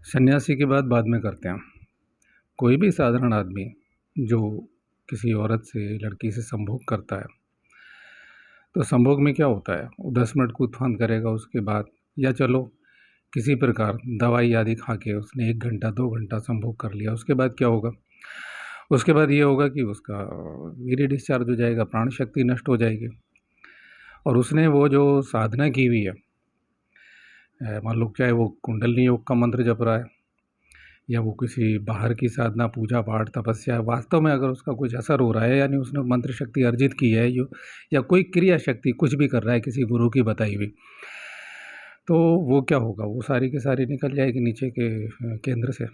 सन्यासी की बात बाद में करते हैं। कोई भी साधारण आदमी जो किसी औरत से, लड़की से संभोग करता है, तो संभोग में क्या होता है, वो 10 मिनट कूद-फांद करेगा। उसके बाद या चलो किसी प्रकार दवाई आदि खा के उसने 1 घंटा 2 घंटा संभोग कर लिया। उसके बाद क्या होगा? उसके बाद ये होगा कि उसका वीर्य डिस्चार्ज हो जाएगा, प्राण शक्ति नष्ट हो जाएगी। और उसने वो जो साधना की हुई है, मान लो चाहे वो कुंडलिनी योग का मंत्र जप रहा है या वो किसी बाहर की साधना, पूजा पाठ, तपस्या, वास्तव में अगर उसका कुछ असर हो रहा है, यानी उसने मंत्र शक्ति अर्जित की है या कोई क्रिया शक्ति कुछ भी कर रहा है किसी गुरु की बताई हुई, तो वो क्या होगा, वो सारी की सारी निकल जाएगी नीचे के केंद्र से,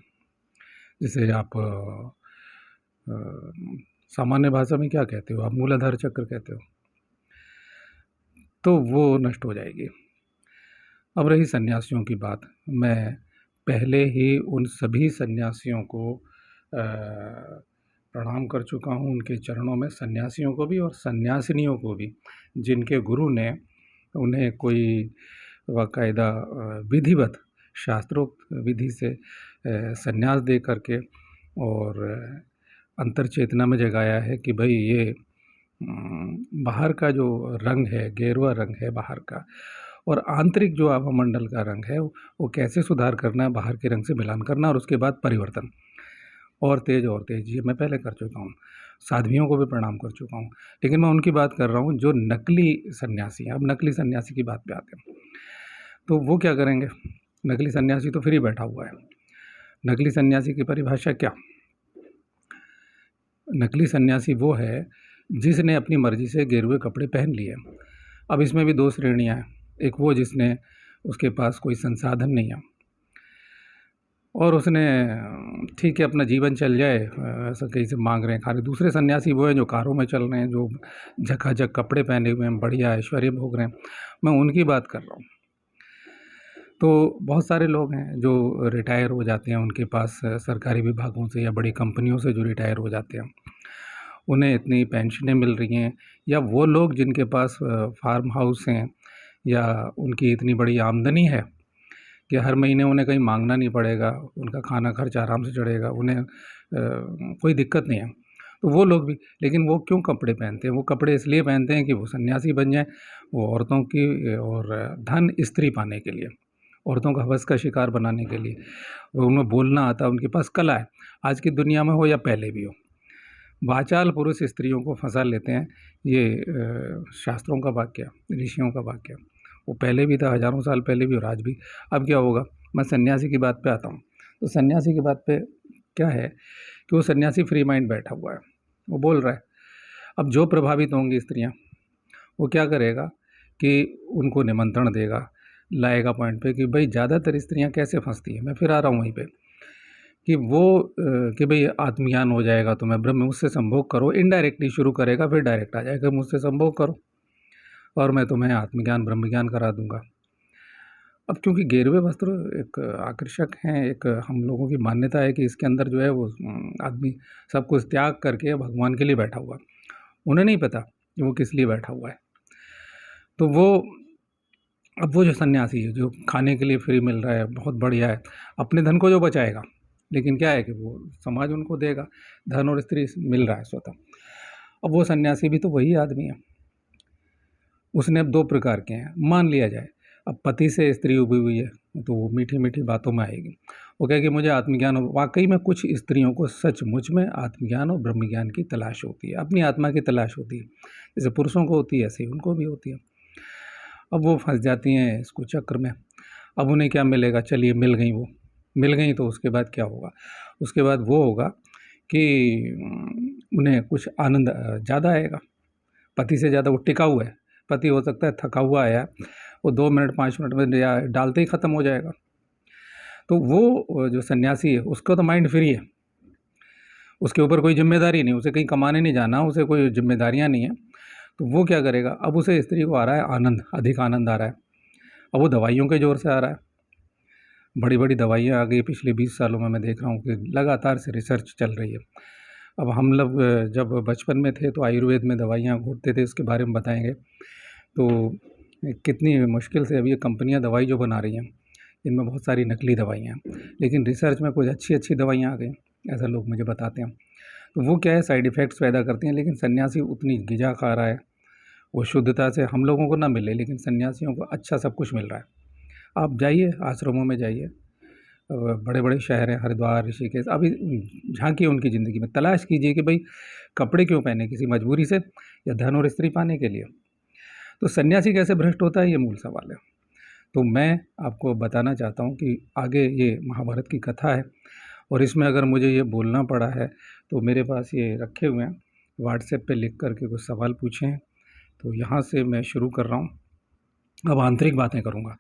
जिसे आप सामान्य भाषा में क्या कहते हो, आप मूलाधार चक्र कहते हो, तो वो नष्ट हो जाएगी। अब रही सन्यासियों की बात, मैं पहले ही उन सभी सन्यासियों को प्रणाम कर चुका हूँ, उनके चरणों में, सन्यासियों को भी और सन्यासिनियों को भी, जिनके गुरु ने उन्हें कोई बाकायदा विधिवत शास्त्रोक्त विधि से संन्यास दे करके और अंतर चेतना में जगाया है कि भाई ये बाहर का जो रंग है, गेरुआ रंग है बाहर का, और आंतरिक जो आभामंडल का रंग है वो कैसे सुधार करना है, बाहर के रंग से मिलान करना और उसके बाद परिवर्तन और तेज ये मैं पहले कर चुका हूँ। साध्वियों को भी प्रणाम कर चुका हूँ, लेकिन मैं उनकी बात कर रहा हूँ जो नकली सन्यासी हैं। अब नकली सन्यासी की बात पे आते हैं, तो वो क्या करेंगे? नकली सन्यासी तो फ्री बैठा हुआ है। नकली सन्यासी की परिभाषा क्या? नकली सन्यासी वो है जिसने अपनी मर्जी से गेरुए कपड़े पहन लिए। अब इसमें भी 2 श्रेणियाँ हैं। एक वो जिसने, उसके पास कोई संसाधन नहीं है और उसने ठीक है अपना जीवन चल जाए, ऐसा कहीं से मांग रहे हैं, खा रहे। दूसरे सन्यासी वो हैं जो कारों में चल रहे हैं, जो झकाझक कपड़े पहने हुए हैं, बढ़िया ऐश्वर्य भोग रहे हैं। मैं उनकी बात कर रहा हूँ। तो बहुत सारे लोग हैं जो रिटायर हो जाते हैं, उनके पास सरकारी विभागों से या बड़ी कंपनियों से जो रिटायर हो जाते हैं, उन्हें इतनी पेंशनें मिल रही हैं, या वो लोग जिनके पास फार्म हाउस हैं या उनकी इतनी बड़ी आमदनी है कि हर महीने उन्हें कहीं मांगना नहीं पड़ेगा, उनका खाना खर्च आराम से चढ़ेगा, उन्हें कोई दिक्कत नहीं है, तो वो लोग भी। लेकिन वो क्यों कपड़े पहनते हैं? वो कपड़े इसलिए पहनते हैं कि वो सन्यासी बन जाएं, वो औरतों की और धन स्त्री पाने के लिए, औरतों का हवस का शिकार बनाने के लिए। वो उन्हें बोलना आता है, उनके पास कला है, आज की दुनिया में हो या पहले भी हो। वाचाल पुरुष स्त्रियों को फंसा लेते हैं, ये शास्त्रों का वाक्य, ऋषियों का वाक्य। वो पहले भी था, हज़ारों साल पहले भी और आज भी। अब क्या होगा? मैं सन्यासी की बात पे आता हूँ। तो सन्यासी की बात पे क्या है कि वो सन्यासी फ्री माइंड बैठा हुआ है, वो बोल रहा है। अब जो प्रभावित होंगी स्त्रियाँ, वो क्या करेगा कि उनको निमंत्रण देगा, लाएगा पॉइंट पे कि भाई ज़्यादातर स्त्रियाँ कैसे फंसती हैं। मैं फिर आ रहा हूँ वहीं पे कि वो कि भाई आत्मज्ञान हो जाएगा तो मैं ब्रह्म, मुझसे संभोग करो। इनडायरेक्टली शुरू करेगा, फिर डायरेक्ट आ जाएगा, मुझसे संभोग करो और मैं तुम्हें आत्मज्ञान ब्रह्म ज्ञान करा दूंगा। अब क्योंकि गेरुए वस्त्र एक आकर्षक हैं, एक हम लोगों की मान्यता है कि इसके अंदर जो है वो आदमी सब कुछ त्याग करके भगवान के लिए बैठा हुआ है। उन्हें नहीं पता कि वो किस लिए बैठा हुआ है। तो वो, अब वो जो सन्यासी है जो खाने के लिए फ्री मिल रहा है, बहुत बढ़िया है, अपने धन को जो बचाएगा, लेकिन क्या है कि वो समाज उनको देगा, धन और स्त्री मिल रहा है स्वतः। अब वो सन्यासी भी तो वही आदमी है। उसने अब 2 प्रकार के हैं, मान लिया जाए। अब पति से स्त्री उभी हुई है तो वो मीठी मीठी बातों में आएगी, वो कहेगी मुझे आत्मज्ञान। वाकई में कुछ स्त्रियों को सचमुच में आत्मज्ञान और ब्रह्म ज्ञान की तलाश होती है, अपनी आत्मा की तलाश होती है। जैसे पुरुषों को होती है, ऐसे ही उनको भी होती है। अब वो फंस जाती हैं इसको चक्र में। अब उन्हें क्या मिलेगा? चलिए मिल गई, वो मिल गई तो उसके बाद क्या होगा? उसके बाद वो होगा कि उन्हें कुछ आनंद ज़्यादा आएगा। पति से ज़्यादा वो टिका हुआ है। पति हो सकता है थका हुआ आया, वो 2 मिनट 5 मिनट में या डालते ही ख़त्म हो जाएगा। तो वो जो सन्यासी है उसका तो माइंड फ्री है, उसके ऊपर कोई जिम्मेदारी नहीं, उसे कहीं कमाने नहीं जाना, उसे कोई जिम्मेदारियाँ नहीं है। तो वो क्या करेगा? अब उसे स्त्री को आ रहा है आनंद, अधिक आनंद आ रहा है। अब वो दवाइयों के ज़ोर से आ रहा है, बड़ी बड़ी दवाइयाँ आ गई पिछले 20 सालों में। मैं देख रहा हूँ कि लगातार से रिसर्च चल रही है। अब हम लोग जब बचपन में थे तो आयुर्वेद में दवाइयाँ घोटते थे, उसके बारे में बताएंगे। तो कितनी मुश्किल से अब ये कंपनियाँ दवाई जो बना रही हैं, इनमें बहुत सारी नकली दवाइयाँ हैं, लेकिन रिसर्च में कुछ अच्छी अच्छी दवाइयाँ आ गई, ऐसा लोग मुझे बताते हैं। तो वो क्या है, साइड इफ़ेक्ट्स पैदा करती हैं। लेकिन सन्यासी उतनी ग़िज़ा खा रहा है, वो शुद्धता से हम लोगों को ना मिले, लेकिन सन्यासियों को अच्छा सब कुछ मिल रहा है। आप जाइए आश्रमों में जाइए, बड़े बड़े शहर हैं, हरिद्वार, ऋषिकेश, अभी झांकिए उनकी ज़िंदगी में, तलाश कीजिए कि भाई कपड़े क्यों पहने, किसी मजबूरी से या धन और स्त्री पाने के लिए। तो सन्यासी कैसे भ्रष्ट होता है, ये मूल सवाल है। तो मैं आपको बताना चाहता हूँ कि आगे ये महाभारत की कथा है, और इसमें अगर मुझे ये बोलना पड़ा है तो मेरे पास ये रखे हुए हैं, व्हाट्सएप पे लिख करके कुछ सवाल पूछे हैं, तो यहाँ से मैं शुरू कर रहा हूँ। अब आंतरिक बातें करूँगा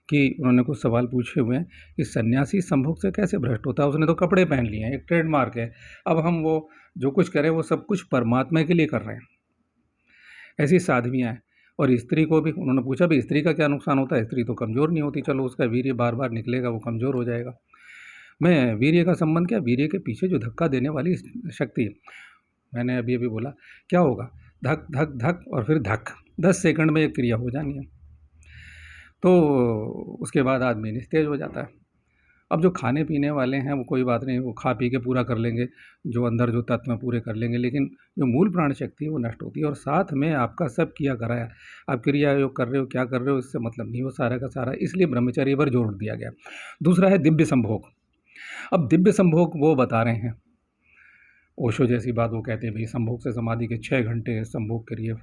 कि उन्होंने कुछ सवाल पूछे हुए हैं कि सन्यासी संभोग से कैसे भ्रष्ट होता है। उसने तो कपड़े पहन लिए हैं, एक ट्रेडमार्क है, अब हम वो जो कुछ करें वो सब कुछ परमात्मा के लिए कर रहे हैं। ऐसी साध्वियाँ हैं। और स्त्री को भी उन्होंने पूछा भी स्त्री का क्या नुकसान होता है, स्त्री तो कमज़ोर नहीं होती, चलो उसका वीर्य बार बार निकलेगा, वो कमज़ोर हो जाएगा। मैं वीर्य का संबंध क्या, वीर्य के पीछे जो धक्का देने वाली शक्ति है, मैंने अभी अभी बोला क्या होगा, धक धक धक और फिर धक, 10 सेकंड में एक क्रिया हो जानी है। तो उसके बाद आदमी निस्तेज हो जाता है। अब जो खाने पीने वाले हैं वो कोई बात नहीं, वो खा पी के पूरा कर लेंगे, जो अंदर जो तत्व हैं पूरे कर लेंगे, लेकिन जो मूल प्राण शक्ति है वो नष्ट होती है। और साथ में आपका सब किया कराया, आप क्रिया योग कर रहे हो, क्या कर रहे हो, इससे मतलब नहीं, वो सारा का सारा, इसलिए ब्रह्मचर्य पर जोर दिया गया। दूसरा है दिव्य संभोग। अब दिव्य संभोग वो बता रहे हैं, ओशो जैसी बात वो कहते हैं भाई संभोग से समाधि के 6 घंटे संभोग करिए।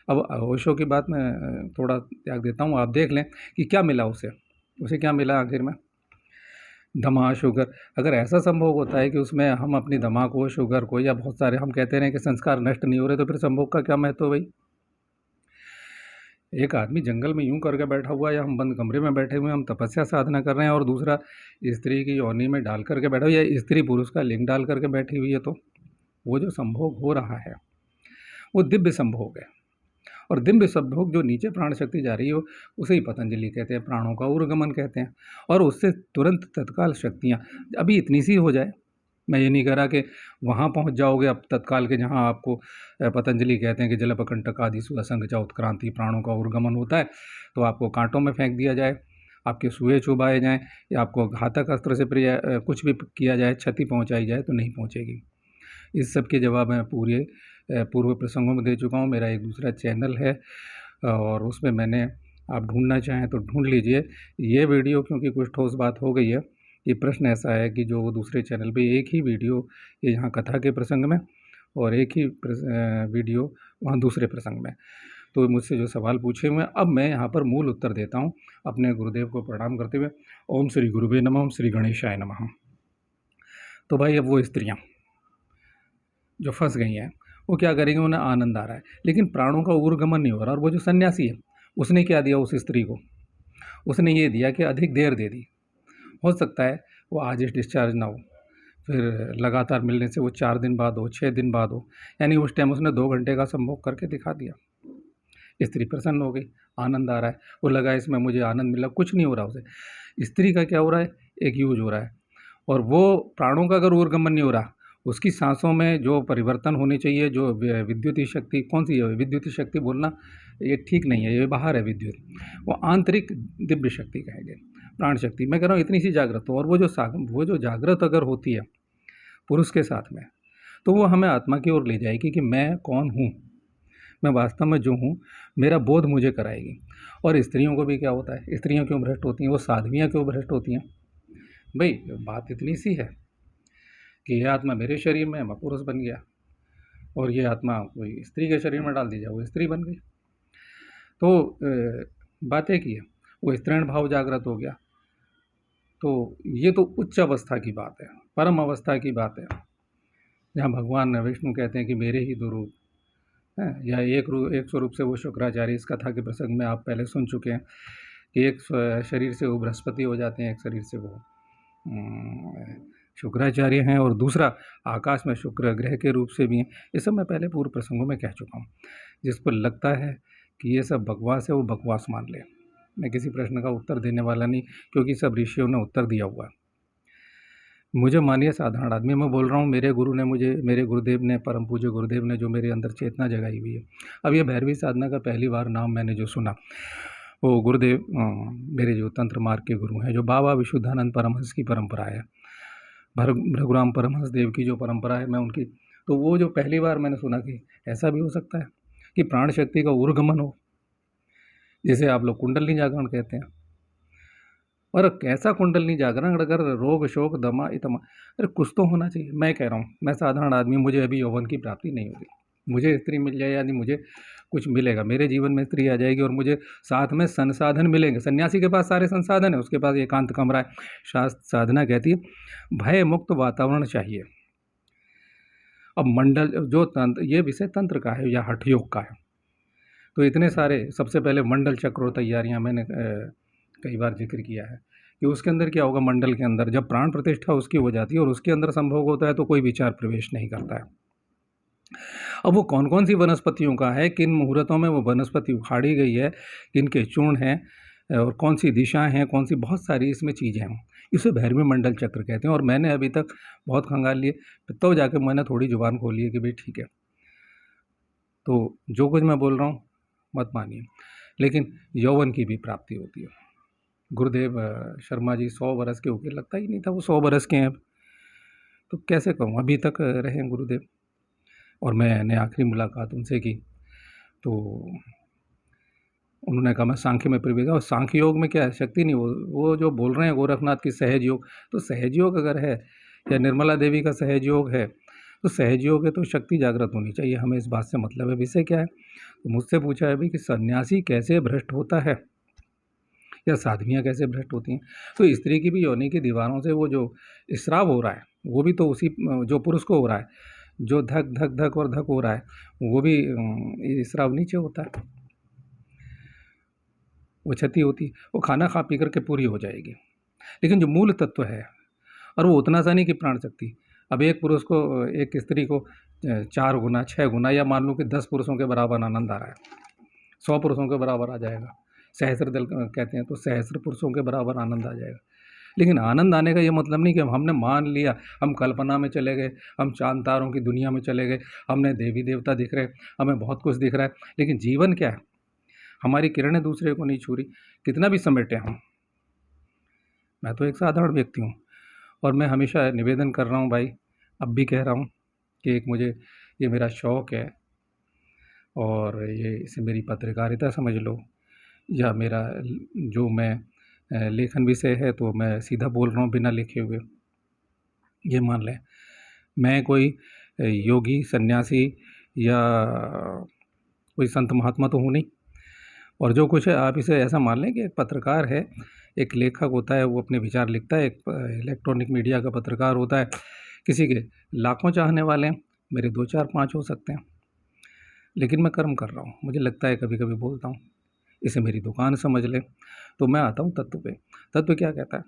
अब ओशो की बात मैं थोड़ा त्याग देता हूँ, आप देख लें कि क्या मिला उसे क्या मिला आखिर में, दमा, शुगर। अगर ऐसा संभोग होता है कि उसमें हम अपनी दमा को, शुगर को, या बहुत सारे हम कहते हैं कि संस्कार नष्ट नहीं हो रहे, तो फिर संभोग का क्या महत्व भाई। एक आदमी जंगल में यूं करके बैठा हुआ है, या हम बंद कमरे में बैठे हुए हैं, हम तपस्या साधना कर रहे हैं, और दूसरा स्त्री की योनि में डाल करके बैठा हुआ, या स्त्री पुरुष का लिंग डाल करके बैठी हुई है, तो वो जो संभोग हो रहा है वो दिव्य संभोग है। और दिव्य संभोग जो नीचे प्राण शक्ति जा रही है उसे ही पतंजलि कहते हैं, प्राणों का उर्गमन कहते हैं। और उससे तुरंत तत्काल शक्तियाँ अभी इतनी सी हो जाए, मैं ये नहीं कह रहा कि वहाँ पहुँच जाओगे अब तत्काल के, जहाँ आपको पतंजलि कहते हैं कि जलपकंटकादिषु असंग च उत्क्रांति, प्राणों का उर्गमन होता है, तो आपको कांटों में फेंक दिया जाए, आपके सुए चुभाए जाएँ, या आपको घातक अस्त्र से कुछ भी किया जाए, क्षति पहुँचाई जाए, तो नहीं पहुँचेगी। इस सब के जवाब मैं पूरे पूर्व प्रसंगों में दे चुका हूँ। मेरा एक दूसरा चैनल है और उसमें मैंने, आप ढूंढना चाहें तो ढूंढ लीजिए। ये वीडियो क्योंकि कुछ ठोस बात हो गई है, ये प्रश्न ऐसा है कि जो दूसरे चैनल पे एक ही वीडियो ये यहाँ कथा के प्रसंग में, और एक ही वीडियो वहाँ दूसरे प्रसंग में, तो मुझसे जो सवाल पूछे हुए हैं, अब मैं यहाँ पर मूल उत्तर देता हूँ अपने गुरुदेव को प्रणाम करते हुए। ओम श्री गुरुवे नमः, ओम श्री गणेशाय नमः। तो भाई अब वो स्त्रियाँ जो फंस गई हैं वो क्या करेंगे, उन्हें आनंद आ रहा है लेकिन प्राणों का ऊर्गमन नहीं हो रहा। और वो जो सन्यासी है उसने क्या दिया उस स्त्री को, उसने ये दिया कि अधिक देर दे दी। हो सकता है वो आज इस डिस्चार्ज ना हो, फिर लगातार मिलने से वो 4 दिन बाद हो, 6 दिन बाद हो, यानी उस टाइम उसने 2 घंटे का संभोग करके दिखा दिया। स्त्री प्रसन्न हो गई, आनंद आ रहा है, वो लगा इसमें मुझे आनंद मिला, कुछ नहीं हो रहा उसे। स्त्री का क्या हो रहा है, एक यूज हो रहा है। और वो प्राणों का अगर ऊर्गमन नहीं हो रहा, उसकी सांसों में जो परिवर्तन होने चाहिए, जो विद्युतीय शक्ति, कौन सी है विद्युतीय शक्ति बोलना ये ठीक नहीं है, ये बाहर है विद्युत, वो आंतरिक दिव्य शक्ति कहेंगे, प्राण शक्ति। मैं कह रहा हूँ इतनी सी जागृत हो, और वो जो जागृत अगर होती है पुरुष के साथ में, तो वो हमें आत्मा की ओर ले जाएगी कि मैं कौन हूँ, मैं वास्तव में जो हूँ, मेरा बोध मुझे कराएगी। और स्त्रियों को भी क्या होता है, स्त्रियाँ क्यों भ्रष्ट होती हैं, वो साध्वियाँ क्यों भ्रष्ट होती हैं। भाई बात इतनी सी है कि ये आत्मा मेरे शरीर में है, मैं पुरुष बन गया, और ये आत्मा कोई स्त्री के शरीर में डाल दी जाए, वो स्त्री बन गई। तो बात एक ही है, वो स्त्रीण भाव जागृत हो गया। तो ये तो उच्च अवस्था की बात है, परम अवस्था की बात है, जहाँ भगवान विष्णु कहते हैं कि मेरे ही 2 रूप हैं, या एक स्वरूप से वो शुक्राचार्य, इस कथा के प्रसंग में आप पहले सुन चुके हैं कि एक शरीर से वो बृहस्पति हो जाते हैं, एक शरीर से वो शुक्राचार्य हैं, और दूसरा आकाश में शुक्र ग्रह के रूप से भी हैं। ये सब मैं पहले पूर्व प्रसंगों में कह चुका हूँ। जिसको लगता है कि ये सब बकवास है, वो बकवास मान ले। मैं किसी प्रश्न का उत्तर देने वाला नहीं, क्योंकि सब ऋषियों ने उत्तर दिया हुआ है। मुझे मानिए साधारण आदमी मैं बोल रहा हूँ, मेरे गुरु ने मुझे, मेरे गुरुदेव ने, परम पूज्य गुरुदेव ने जो मेरे अंदर चेतना जगाई हुई है। अब ये भैरवी साधना का पहली बार नाम मैंने जो सुना, वो गुरुदेव मेरे जो तंत्र मार्ग के गुरु हैं, जो बाबा विशुद्धानंद परमहंस की परंपरा है, भृगुराम परमहंस देव की जो परंपरा है, मैं उनकी, तो वो जो पहली बार मैंने सुना कि ऐसा भी हो सकता है कि प्राण शक्ति का उर्गमन हो, जिसे आप लोग कुंडलिनी जागरण कहते हैं। और कैसा कुंडलिनी जागरण, अगर रोग शोक दमा इतमा, अरे कुछ तो होना चाहिए। मैं कह रहा हूँ, मैं साधारण आदमी, मुझे अभी यौवन की प्राप्ति नहीं होगी, मुझे स्त्री मिल जाए यानी मुझे कुछ मिलेगा, मेरे जीवन में स्त्री आ जाएगी और मुझे साथ में संसाधन मिलेंगे। सन्यासी के पास सारे संसाधन है, उसके पास एकांत कमरा है। शास्त्र साधना कहती है भय मुक्त वातावरण चाहिए। अब मंडल जो तंत्र, ये विषय तंत्र का है या हठ योग का है, तो इतने सारे, सबसे पहले मंडल चक्र और तैयारियाँ मैंने कई बार जिक्र किया है कि उसके अंदर क्या होगा। मंडल के अंदर जब प्राण प्रतिष्ठा उसकी हो जाती है और उसके अंदर संभोग होता है तो कोई विचार प्रवेश नहीं करता है। अब वो कौन कौन सी वनस्पतियों का है, किन मुहूर्तों में वो वनस्पति उखाड़ी गई है, किन के चूर्ण हैं और कौन सी दिशाएं हैं, कौन सी, बहुत सारी इसमें चीज़ें हैं। इसे भैरवी मंडल चक्र कहते हैं। और मैंने अभी तक बहुत खंगाल लिए, तो जाके मैंने थोड़ी जुबान खोली है कि भाई ठीक है, तो जो कुछ मैं बोल रहा हूँ मत मानिए, लेकिन यौवन की भी प्राप्ति होती है। गुरुदेव शर्मा जी 100 बरस के ऊपर, लगता ही नहीं था वो 100 बरस के हैं, तो कैसे कहूँ, अभी तक रहे गुरुदेव। और मैंने आखिरी मुलाकात उनसे की तो उन्होंने कहा मैं सांख्य में प्रवेश, और सांख्य योग में क्या है, शक्ति नहीं, वो जो बोल रहे हैं गोरखनाथ की सहज योग, तो सहज योग अगर है या निर्मला देवी का सहज योग है, तो सहज योग है तो शक्ति जागृत होनी चाहिए, हमें इस बात से मतलब है। विषय क्या है, तो मुझसे पूछा है अभी कि सन्यासी कैसे भ्रष्ट होता है या साध्वियाँ कैसे भ्रष्ट होती हैं। तो स्त्री की भी योनि की दीवारों से वो जो स्राव हो रहा है, वो भी तो उसी जो पुरुष को हो रहा है, जो धक धक धक और धक हो रहा है, वो भी स्राव नीचे होता है, वो क्षति होती है, वो खाना खा पी करके पूरी हो जाएगी। लेकिन जो मूल तत्व है, और वो उतना सा नहीं कि प्राण शक्ति, अब एक पुरुष को, एक स्त्री को 4 गुना 6 गुना, या मान लो कि 10 पुरुषों के बराबर आनंद आ रहा है, 100 पुरुषों के बराबर आ जाएगा, सहस्र दल कहते हैं, तो सहस्र पुरुषों के बराबर आनंद आ जाएगा। लेकिन आनंद आने का ये मतलब नहीं कि हमने मान लिया, हम कल्पना में चले गए, हम चांद तारों की दुनिया में चले गए, हमने देवी देवता दिख रहे, हमें बहुत कुछ दिख रहा है, लेकिन जीवन क्या है, हमारी किरणें दूसरे को नहीं छू रही, कितना भी समेटे हम। मैं तो एक साधारण व्यक्ति हूँ, और मैं हमेशा निवेदन कर रहा हूँ भाई, अब भी कह रहा हूँ कि एक मुझे, ये मेरा शौक़ है, और ये इसे मेरी पत्रकारिता समझ लो, या मेरा जो मैं लेखन विषय है, तो मैं सीधा बोल रहा हूँ बिना लिखे हुए, ये मान लें। मैं कोई योगी सन्यासी या कोई संत महात्मा तो हूँ नहीं, और जो कुछ है आप इसे ऐसा मान लें कि एक पत्रकार है, एक लेखक होता है, वो अपने विचार लिखता है, एक इलेक्ट्रॉनिक मीडिया का पत्रकार होता है, किसी के लाखों चाहने वाले हैं, मेरे 2 4 5 हो सकते हैं, लेकिन मैं कर्म कर रहा हूँ। मुझे लगता है कभी कभी बोलता हूँ, इसे मेरी दुकान समझ ले। तो मैं आता हूँ तत्व पे। तत्व क्या कहता है,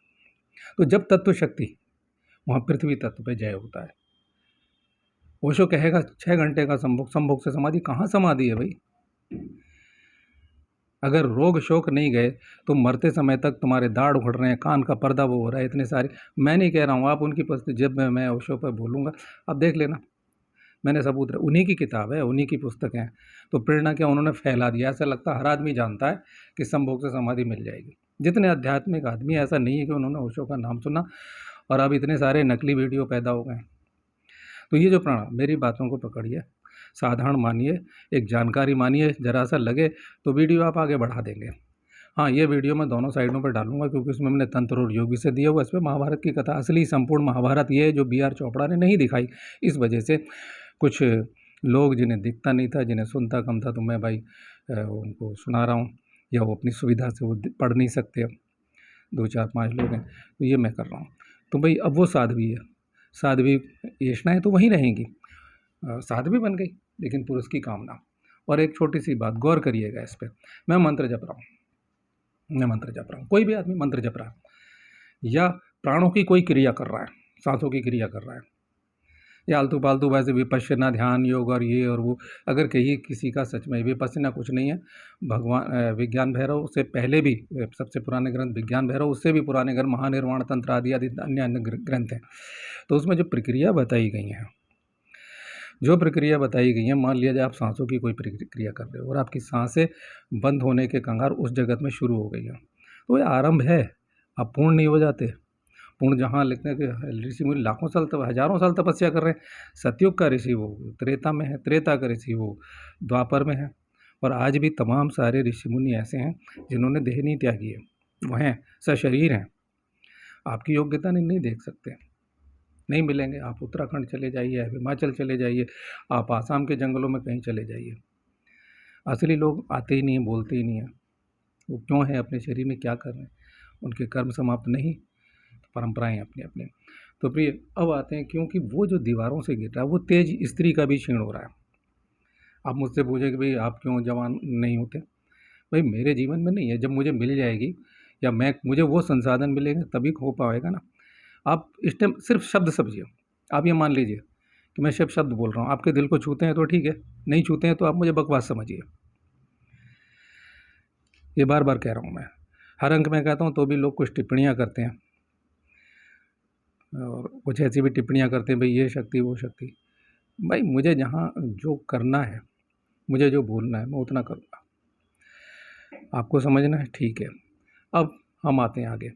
तो जब तत्व शक्ति, वहाँ पृथ्वी तत्व पे जय होता है। ओशो कहेगा 6 घंटे का संभोग, संभोग से समाधि, कहाँ समाधि है भाई। अगर रोग शोक नहीं गए तो मरते समय तक तुम्हारे दाढ़ उखड़ रहे हैं, कान का पर्दा वो हो रहा है, इतने सारे, मैं नहीं कह रहा हूँ, आप उनकी जब मैं ओशो पर बोलूँगा आप देख लेना, मैंने सबूत, उन्हीं की किताब है, उन्हीं की पुस्तक है। तो प्रेरणा क्या उन्होंने फैला दिया, ऐसा लगता है हर आदमी जानता है कि संभोग से समाधि मिल जाएगी। जितने आध्यात्मिक आदमी, ऐसा नहीं है कि उन्होंने ओशो का नाम सुना, और अब इतने सारे नकली वीडियो पैदा हो गए। तो ये जो प्राणायाम, मेरी बातों को पकड़िए, साधारण मानिए, एक जानकारी मानिए, ज़रा सा लगे तो वीडियो आप आगे बढ़ा देंगे। हाँ, ये वीडियो मैं दोनों साइडों पर डालूंगा, क्योंकि उसमें मैंने तंत्र और योग से दिया हुआ, इस पर महाभारत की कथा, असली संपूर्ण महाभारत ये है जो B.R. चोपड़ा ने नहीं दिखाई। इस वजह से कुछ लोग जिन्हें दिखता नहीं था, जिन्हें सुनता कम था, तो मैं भाई उनको सुना रहा हूँ, या वो अपनी सुविधा से वो पढ़ नहीं सकते, 2 4 5 लोग हैं, तो ये मैं कर रहा हूँ। तो भाई अब वो साध्वी है, साध्वी येषणाएँ तो वहीं रहेंगी, साध्वी बन गई, लेकिन पुरुष की कामना। और एक छोटी सी बात गौर करिएगा इस पर, मैं मंत्र जप रहा हूँ, कोई भी आदमी मंत्र जप रहा है, या प्राणों की कोई क्रिया कर रहा है, सांसों की क्रिया कर रहा है, या आलतू फालतू वैसे विपश्यना ध्यान योग और ये और वो, अगर कहीं किसी का सच में विपश्यना कुछ नहीं है, भगवान विज्ञान भैरव से पहले भी सबसे पुराने ग्रंथ विज्ञान भैरव, उससे भी पुराने ग्रंथ महानिर्वाण तंत्र आदि आदि अन्य अन्य ग्रंथ हैं, तो उसमें जो प्रक्रिया बताई गई हैं, जो प्रक्रिया बताई गई है, मान लिया जाए आप सांसों की कोई प्रक्रिया कर रहे हो और आपकी सांसें बंद होने के कगार उस जगत में शुरू हो गई हैं, तो ये आरंभ है, आप पूर्ण नहीं हो जाते। पूर्ण जहाँ लिखते हैं कि ऋषि मुनि लाखों साल तक, हजारों साल तपस्या कर रहे हैं। सतयुग का ऋषि वो त्रेता में है, त्रेता का ऋषि वो द्वापर में है, और आज भी तमाम सारे ऋषि मुनि ऐसे हैं जिन्होंने देह नहीं त्यागी है, वो हैं, सशरीर हैं। आपकी योग्यता नहीं देख सकते, नहीं मिलेंगे। आप उत्तराखंड चले जाइए, हिमाचल चले जाइए, आप आसाम के जंगलों में कहीं चले जाइए, असली लोग आते ही नहीं हैं, बोलते ही नहीं हैं। वो क्यों हैं, अपने शरीर में क्या कर रहे हैं, उनके कर्म समाप्त नहीं, परंपराएं अपनी अपनी। तो प्रिय, अब आते हैं, क्योंकि वो जो दीवारों से गिर रहा है वो तेज स्त्री का भी क्षीण हो रहा है। आप मुझसे पूछे कि भाई आप क्यों जवान नहीं होते, भाई मेरे जीवन में नहीं है, जब मुझे मिल जाएगी या मुझे वो संसाधन मिलेंगे तभी हो पाएगा ना। आप इस टाइम सिर्फ शब्द समझिए, आप ये मान लीजिए कि मैं सिर्फ शब्द बोल रहा हूँ, आपके दिल को छूते हैं तो ठीक है, नहीं छूते हैं तो आप मुझे बकवास समझिए। ये बार बार कह रहा हूँ मैं, हर अंक में कहता हूँ तो भी लोग कुछ टिप्पणियाँ करते हैं, और कुछ ऐसी भी टिप्पणियाँ करते हैं भाई ये शक्ति वो शक्ति। भाई मुझे जहाँ जो करना है, मुझे जो बोलना है, मैं उतना करूँगा। आपको समझना है, ठीक है। अब हम आते हैं आगे।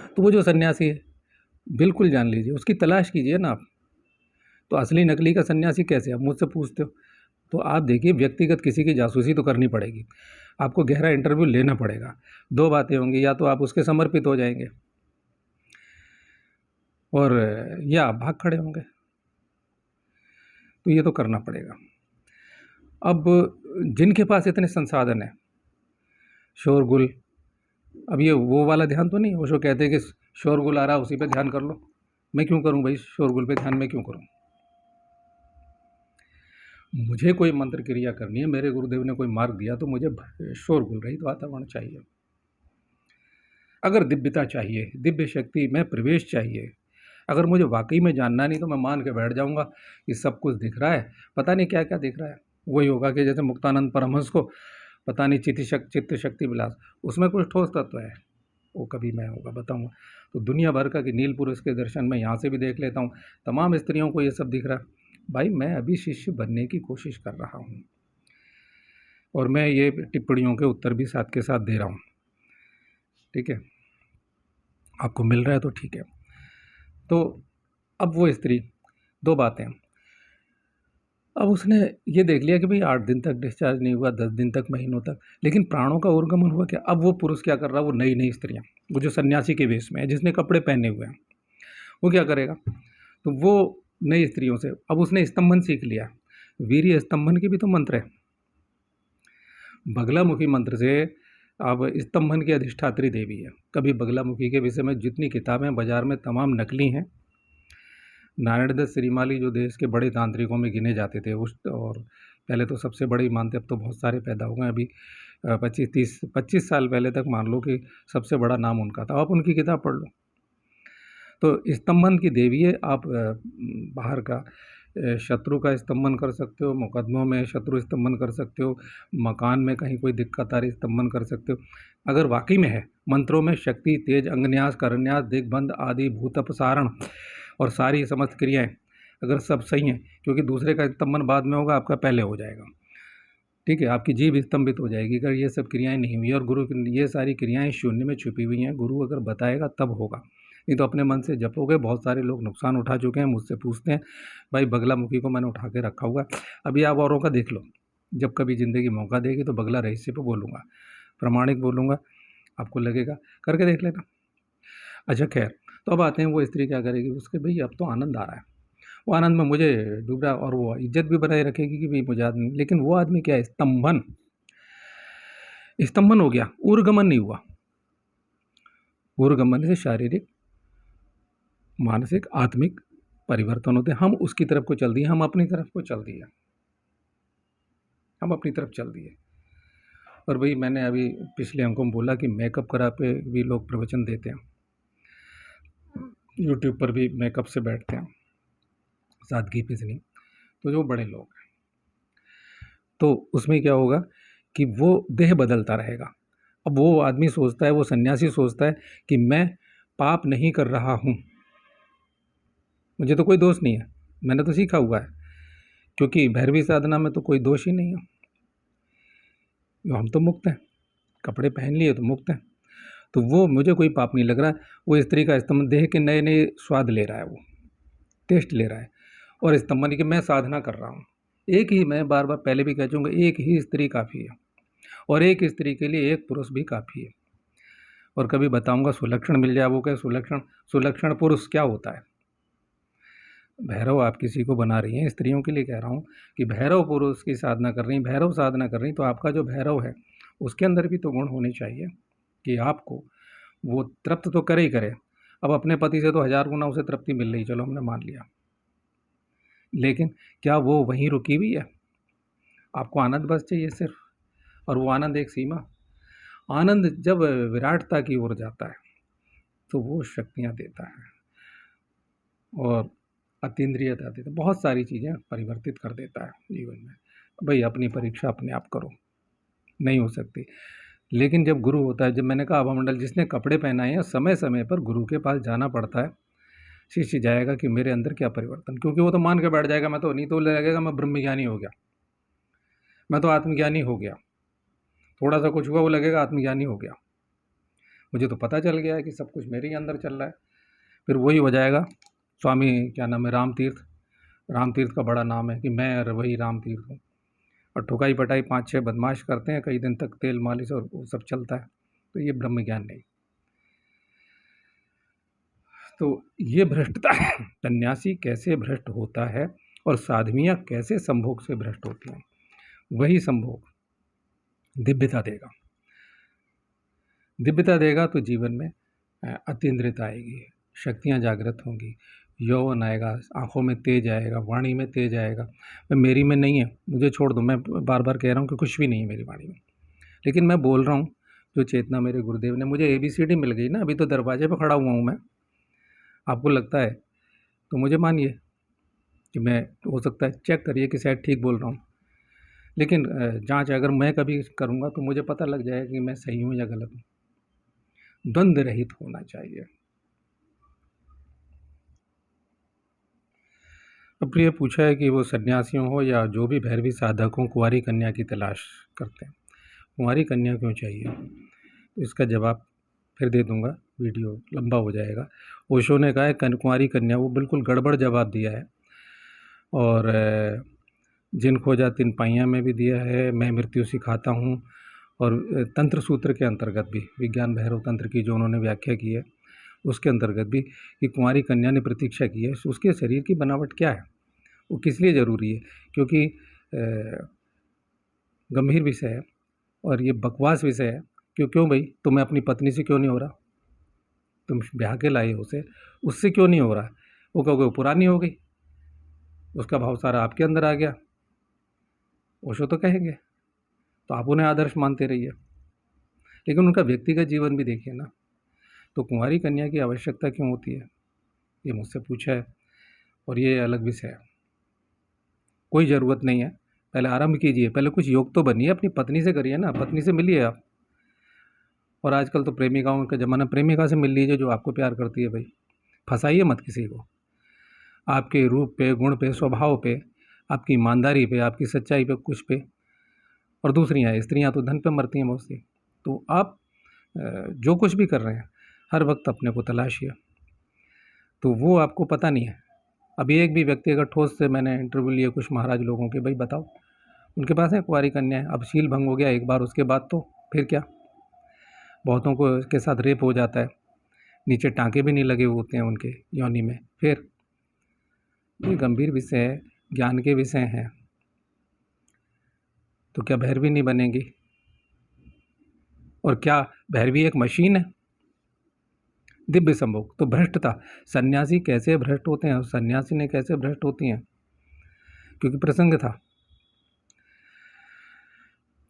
तो वो जो सन्यासी है, बिल्कुल जान लीजिए, उसकी तलाश कीजिए ना आप। तो असली नकली का सन्यासी कैसे, आप मुझसे पूछते हो, तो आप देखिए, व्यक्तिगत किसी की जासूसी तो करनी पड़ेगी, आपको गहरा इंटरव्यू लेना पड़ेगा। दो बातें होंगी, या तो आप उसके समर्पित हो जाएंगे और या आप भाग खड़े होंगे, तो ये तो करना पड़ेगा। अब जिनके पास इतने संसाधन हैं, शोरगुल, अब ये वो वाला ध्यान तो नहीं, वो कहते हैं कि शोरगुल आ रहा उसी पे ध्यान कर लो। मैं क्यों करूं भाई शोरगुल पे ध्यान, मैं क्यों करूं? मुझे कोई मंत्र क्रिया करनी है, मेरे गुरुदेव ने कोई मार्ग दिया, तो मुझे शोरगुल रहित वातावरण चाहिए। अगर दिव्यता चाहिए, दिव्य शक्ति में प्रवेश चाहिए, अगर मुझे वाकई में जानना नहीं तो मैं मान के बैठ जाऊंगा कि सब कुछ दिख रहा है, पता नहीं क्या क्या दिख रहा है। वही होगा कि जैसे मुक्तानंद परमहंस को पता नहीं चित्त शक्ति विलास, उसमें कुछ ठोस तत्व है, वो कभी मैं होगा बताऊंगा। तो दुनिया भर का कि नील पुरुष के दर्शन में यहाँ से भी देख लेता हूँ, तमाम स्त्रियों को ये सब दिख रहा है। भाई मैं अभी शिष्य बनने की कोशिश कर रहा हूँ, और मैं ये टिप्पणियों के उत्तर भी साथ के साथ दे रहा हूँ, ठीक है। आपको मिल रहा है तो ठीक है। तो अब वो स्त्री, दो बातें, अब उसने ये देख लिया कि भाई 8 दिन तक डिस्चार्ज नहीं हुआ, 10 दिन तक, महीनों तक, लेकिन प्राणों का उर्गमन हुआ क्या? अब वो पुरुष क्या कर रहा है, वो नई नई स्त्रियाँ, वो जो सन्यासी के वेश में है, जिसने कपड़े पहने हुए हैं, वो क्या करेगा? तो वो नई स्त्रियों से अब उसने स्तंभन सीख लिया। वीर्य स्तंभन की भी तो मंत्र है, बगलामुखी मंत्र से। अब स्तंभन की अधिष्ठात्री देवी है। कभी बगलामुखी के विषय में जितनी किताबें बाजार में तमाम नकली हैं। नारायण दत्त श्रीमाली जो देश के बड़े तांत्रिकों में गिने जाते थे उस, और पहले तो सबसे बड़े ही मानते, अब तो बहुत सारे पैदा हो गए। अभी 25 साल पहले तक मान लो कि सबसे बड़ा नाम उनका था। आप उनकी किताब पढ़ लो। तो स्तंभन की देवी है। आप बाहर का शत्रु का स्तंभन कर सकते हो, मुकदमों में शत्रु स्तंभन कर सकते हो, मकान में कहीं कोई दिक्कत आ रही स्तंभन कर सकते हो। अगर वाकई में है, मंत्रों में शक्ति, तेज, अंगन्यास, करन्यास, दिग्बंध आदि, भूत अपसारण और सारी समस्त क्रियाएं अगर सब सही हैं, क्योंकि दूसरे का स्तंभन बाद में होगा, आपका पहले हो जाएगा, ठीक है। आपकी जीभ स्तंभित हो जाएगी अगर ये सब क्रियाएं नहीं हुई, और गुरु ये सारी क्रियाएं शून्य में छुपी हुई हैं, गुरु अगर बताएगा तब होगा, नहीं तो अपने मन से जपोगे। बहुत सारे लोग नुकसान उठा चुके हैं, मुझसे पूछते हैं भाई बगलामुखी को मैंने उठा के रखा हुआ। अभी आप औरों का देख लो, जब कभी ज़िंदगी मौका देगी तो बगला रहस्य पे बोलूँगा, प्रामाणिक बोलूँगा, आपको लगेगा, करके देख लेना। अच्छा खैर, तो अब आते हैं वो स्त्री क्या करेगी, उसके भाई अब तो आनंद आ रहा है, वो आनंद में मुझे डूब रहा, और वो इज्जत भी बनाए रखेगी कि भाई मुझे आदमी, लेकिन वो आदमी क्या है, स्तंभन हो गया, ऊर्गमन नहीं हुआ। ऊर्गमन से शारीरिक, मानसिक, आत्मिक परिवर्तन होते हैं। हम उसकी तरफ को चल दिए, हम अपनी तरफ को चल दिए, हम अपनी तरफ चल दिए। और भाई मैंने अभी पिछले अंकों में बोला कि मेकअप करा पे भी लोग प्रवचन देते हैं, यूट्यूब पर भी मेकअप से बैठते हैं, सादगी पिसनी, तो जो बड़े लोग हैं, तो उसमें क्या होगा कि वो देह बदलता रहेगा। अब वो आदमी सोचता है, वो सन्यासी सोचता है कि मैं पाप नहीं कर रहा हूँ, मुझे तो कोई दोष नहीं है, मैंने तो सीखा हुआ है, क्योंकि भैरवी साधना में तो कोई दोष ही नहीं है, हम तो मुक्त हैं, कपड़े पहन लिए तो मुक्त हैं। तो वो मुझे कोई पाप नहीं लग रहा। वो स्त्री का स्तंभन देह के नए नए स्वाद ले रहा है, वो टेस्ट ले रहा है, और स्तंभन की मैं साधना कर रहा हूँ। एक ही, मैं बार बार पहले भी कह चुका, एक ही स्त्री काफ़ी है, और एक स्त्री के लिए एक पुरुष भी काफ़ी है। और कभी बताऊंगा सुलक्षण मिल जाए, वो क्या सुलक्षण पुरुष क्या होता है। भैरव आप किसी को बना रही हैं, स्त्रियों के लिए कह रहा हूँ कि भैरव पुरुष की साधना कर रही, भैरव साधना कर रही, तो आपका जो भैरव है उसके अंदर भी तो गुण होने चाहिए कि आपको वो तृप्त तो करे ही करे। अब अपने पति से तो 1000 गुना उसे तृप्ति मिल रही, चलो हमने मान लिया, लेकिन क्या वो वहीं रुकी हुई है? आपको आनंद बस चाहिए सिर्फ, और वो आनंद एक सीमा। आनंद जब विराटता की ओर जाता है तो वो शक्तियाँ देता है और अतीन्द्रियता देता है, बहुत सारी चीज़ें परिवर्तित कर देता है जीवन में। भाई अपनी परीक्षा अपने आप करो, नहीं हो सकती। लेकिन जब गुरु होता है, जब मैंने कहा आभामंडल जिसने कपड़े पहनाए हैं, समय समय पर गुरु के पास जाना पड़ता है, शिष्य जाएगा कि मेरे अंदर क्या परिवर्तन, क्योंकि वो तो मान के बैठ जाएगा मैं तो नहीं, तो लगेगा मैं ब्रह्मज्ञानी हो गया, मैं तो आत्मज्ञानी हो गया। थोड़ा सा कुछ हुआ वो लगेगा आत्मज्ञानी हो गया, मुझे तो पता चल गया है कि सब कुछ मेरे ही अंदर चल रहा है। फिर वही हो जाएगा, स्वामी क्या नाम है, राम तीर्थ का बड़ा नाम है कि मैं वही राम तीर्थ हूँ, और ठुकाई पटाई 5-6 बदमाश करते हैं, कई दिन तक तेल मालिश और वो सब चलता है। तो ये ब्रह्म ज्ञान नहीं। तो ये भ्रष्टता है। सन्यासी कैसे भ्रष्ट होता है और साध्वियाँ कैसे संभोग से भ्रष्ट होती हैं। वही संभोग दिव्यता देगा, दिव्यता देगा तो जीवन में अतीन्द्रियता आएगी, शक्तियाँ जागृत होंगी, यौवन आएगा, आँखों में तेज आएगा, वाणी में तेज आएगा। मेरी में नहीं है, मुझे छोड़ दो, मैं बार बार कह रहा हूँ कि कुछ भी नहीं है मेरी वाणी में, लेकिन मैं बोल रहा हूँ जो चेतना मेरे गुरुदेव ने मुझे ABCD मिल गई ना। अभी तो दरवाजे पर खड़ा हुआ हूँ मैं, आपको लगता है तो मुझे मानिए कि मैं, हो सकता है चेक करिए कि शायद ठीक बोल रहा हूँ, लेकिन जांच अगर मैं कभी करूँगा तो मुझे पता लग जाएगा कि मैं सही हूँ या गलत हूँ। द्वंद्व रहित होना चाहिए। अब ये पूछा है कि वो सन्यासियों हो या जो भी भैरवी साधक हों, कुंवारी कन्या की तलाश करते हैं। कुंवारी कन्या क्यों चाहिए, तो इसका जवाब फिर दे दूंगा, वीडियो लंबा हो जाएगा। ओशो ने कहा है कुंवारी कन्या, वो बिल्कुल गड़बड़ जवाब दिया है, और जिन खोजा तिन पाइयाँ में भी दिया है, मैं मृत्यु सिखाता हूँ, और तंत्र सूत्र के अंतर्गत भी, विज्ञान भैरव तंत्र की जो उन्होंने व्याख्या की है उसके अंतर्गत भी, कि कुंवारी कन्या ने प्रतीक्षा की है। उसके शरीर की बनावट क्या है, वो किस लिए ज़रूरी है, क्योंकि गंभीर विषय है और ये बकवास विषय है। क्यों भाई, तुम्हें अपनी पत्नी से क्यों नहीं हो रहा, तुम ब्याह के लाए हो उसे, उससे क्यों नहीं हो रहा? वो कहोगे वो पुरानी हो गई, उसका भाव सारा आपके अंदर आ गया, ओशो तो कहेंगे। तो आप उन्हें आदर्श मानते रहिए, लेकिन उनका व्यक्तिगत जीवन भी देखिए ना। तो कुंवारी कन्या की आवश्यकता क्यों होती है, ये मुझसे पूछा है, और ये अलग विषय है, कोई ज़रूरत नहीं है। पहले आरंभ कीजिए, पहले कुछ योग तो बनिए, अपनी पत्नी से करिए ना, पत्नी से मिलिए आप। और आजकल तो प्रेमिकाओं का ज़माना, प्रेमिका से मिल लीजिए जो आपको प्यार करती है। भाई फंसाइए मत किसी को, आपके रूप पे, गुण पे, स्वभाव पे, आपकी ईमानदारी पे, आपकी सच्चाई पे, कुछ पे। और दूसरी हैं स्त्रियाँ तो धन पे मरती हैं बहुत सी। तो आप जो कुछ भी कर रहे हैं हर वक्त अपने को तलाशिए, तो वो आपको पता नहीं है। अभी एक भी व्यक्ति, अगर ठोस से मैंने इंटरव्यू लिए कुछ महाराज लोगों के, भाई बताओ उनके पास है कुंवारी कन्या है, अब शील भंग हो गया एक बार, उसके बाद तो फिर क्या, बहुतों को के साथ रेप हो जाता है, नीचे टाँके भी नहीं लगे होते हैं उनके योनि में। फिर ये गंभीर विषय है, ज्ञान के विषय हैं। तो क्या भैरवी नहीं बनेगी? और क्या भैरवी एक मशीन है? दिव्य संभोग तो भ्रष्टता, सन्यासी कैसे भ्रष्ट होते हैं और सन्यासी ने कैसे भ्रष्ट होती हैं, क्योंकि प्रसंग था।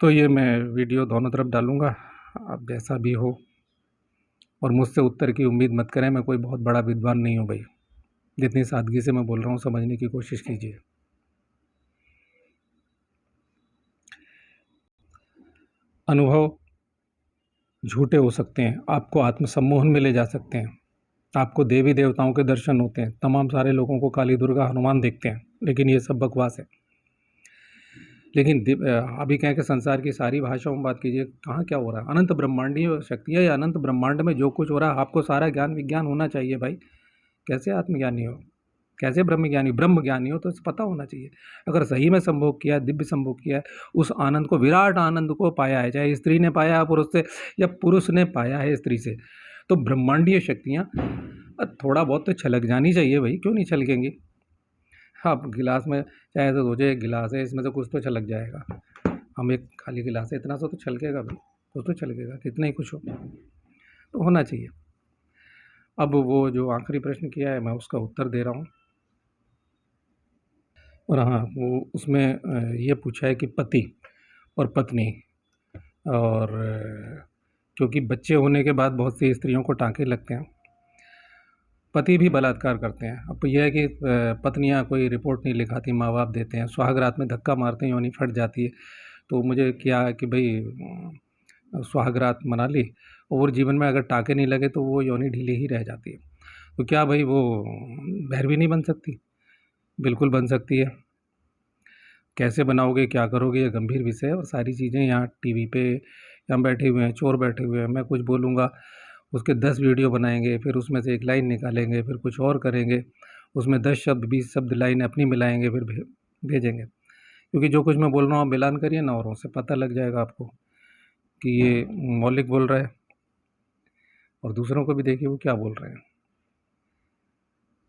तो ये मैं वीडियो दोनों तरफ डालूंगा, आप जैसा भी हो, और मुझसे उत्तर की उम्मीद मत करें, मैं कोई बहुत बड़ा विद्वान नहीं हूँ भाई। जितनी सादगी से मैं बोल रहा हूँ समझने की कोशिश कीजिए। अनुभव झूठे हो सकते हैं, आपको आत्मसम्मोहन में ले जा सकते हैं, आपको देवी देवताओं के दर्शन होते हैं, तमाम सारे लोगों को काली दुर्गा हनुमान देखते हैं, लेकिन ये सब बकवास है। लेकिन अभी कहें कि संसार की सारी भाषाओं में बात कीजिए, कहाँ क्या हो रहा है? अनंत ब्रह्मांडीय शक्तियाँ या अनंत ब्रह्मांड में जो कुछ हो रहा है, आपको सारा ज्ञान विज्ञान होना चाहिए भाई। कैसे आत्मज्ञानी हो, कैसे ब्रह्मज्ञानी, ब्रह्म ज्ञानी हो तो पता होना चाहिए। अगर सही में संभोग किया है, दिव्य संभोग किया है, उस आनंद को, विराट आनंद को पाया है, चाहे स्त्री ने पाया है पुरुष से या पुरुष ने पाया है स्त्री से, तो ब्रह्मांडीय शक्तियाँ थोड़ा बहुत तो छलक जानी चाहिए भाई, क्यों नहीं छलकेंगी? आप गिलास में चाहे ऐसे सोचे, एक गिलास है, इसमें से कुछ तो छलक जाएगा। हम एक खाली गिलास है, इतना सा तो छलकेगा भाई, कुछ तो छलकेगा, कितना ही कुछ हो तो होना चाहिए। अब वो जो आखिरी प्रश्न किया है मैं उसका उत्तर दे रहा हूँ। और हाँ, वो उसमें ये पूछा है कि पति और पत्नी, और क्योंकि बच्चे होने के बाद बहुत सी स्त्रियों को टाँके लगते हैं, पति भी बलात्कार करते हैं। अब यह है कि पत्नियां कोई रिपोर्ट नहीं लिखाती, माँ बाप देते हैं, सुहाग रात में धक्का मारते हैं, योनि फट जाती है। तो मुझे क्या है कि भाई सुहाग रात मना ली और जीवन में अगर टाँके नहीं लगे तो वो योनि ढीली ही रह जाती है। तो क्या भाई वो भैरवी नहीं बन सकती? बिल्कुल बन सकती है। कैसे बनाओगे, क्या करोगे, ये गंभीर विषय है। और सारी चीज़ें यहाँ टीवी पे यहाँ बैठे हुए हैं, चोर बैठे हुए हैं, मैं कुछ बोलूँगा उसके 10 वीडियो बनाएंगे, फिर उसमें से एक लाइन निकालेंगे, फिर कुछ और करेंगे, उसमें 10 शब्द 20 शब्द लाइन अपनी मिलाएंगे, फिर भेजेंगे। क्योंकि जो कुछ मैं बोल रहा हूँ आप मिलान करिए ना, औरों से पता लग जाएगा आपको कि ये मौलिक बोल रहा है, और दूसरों को भी देखिए वो क्या बोल रहे हैं।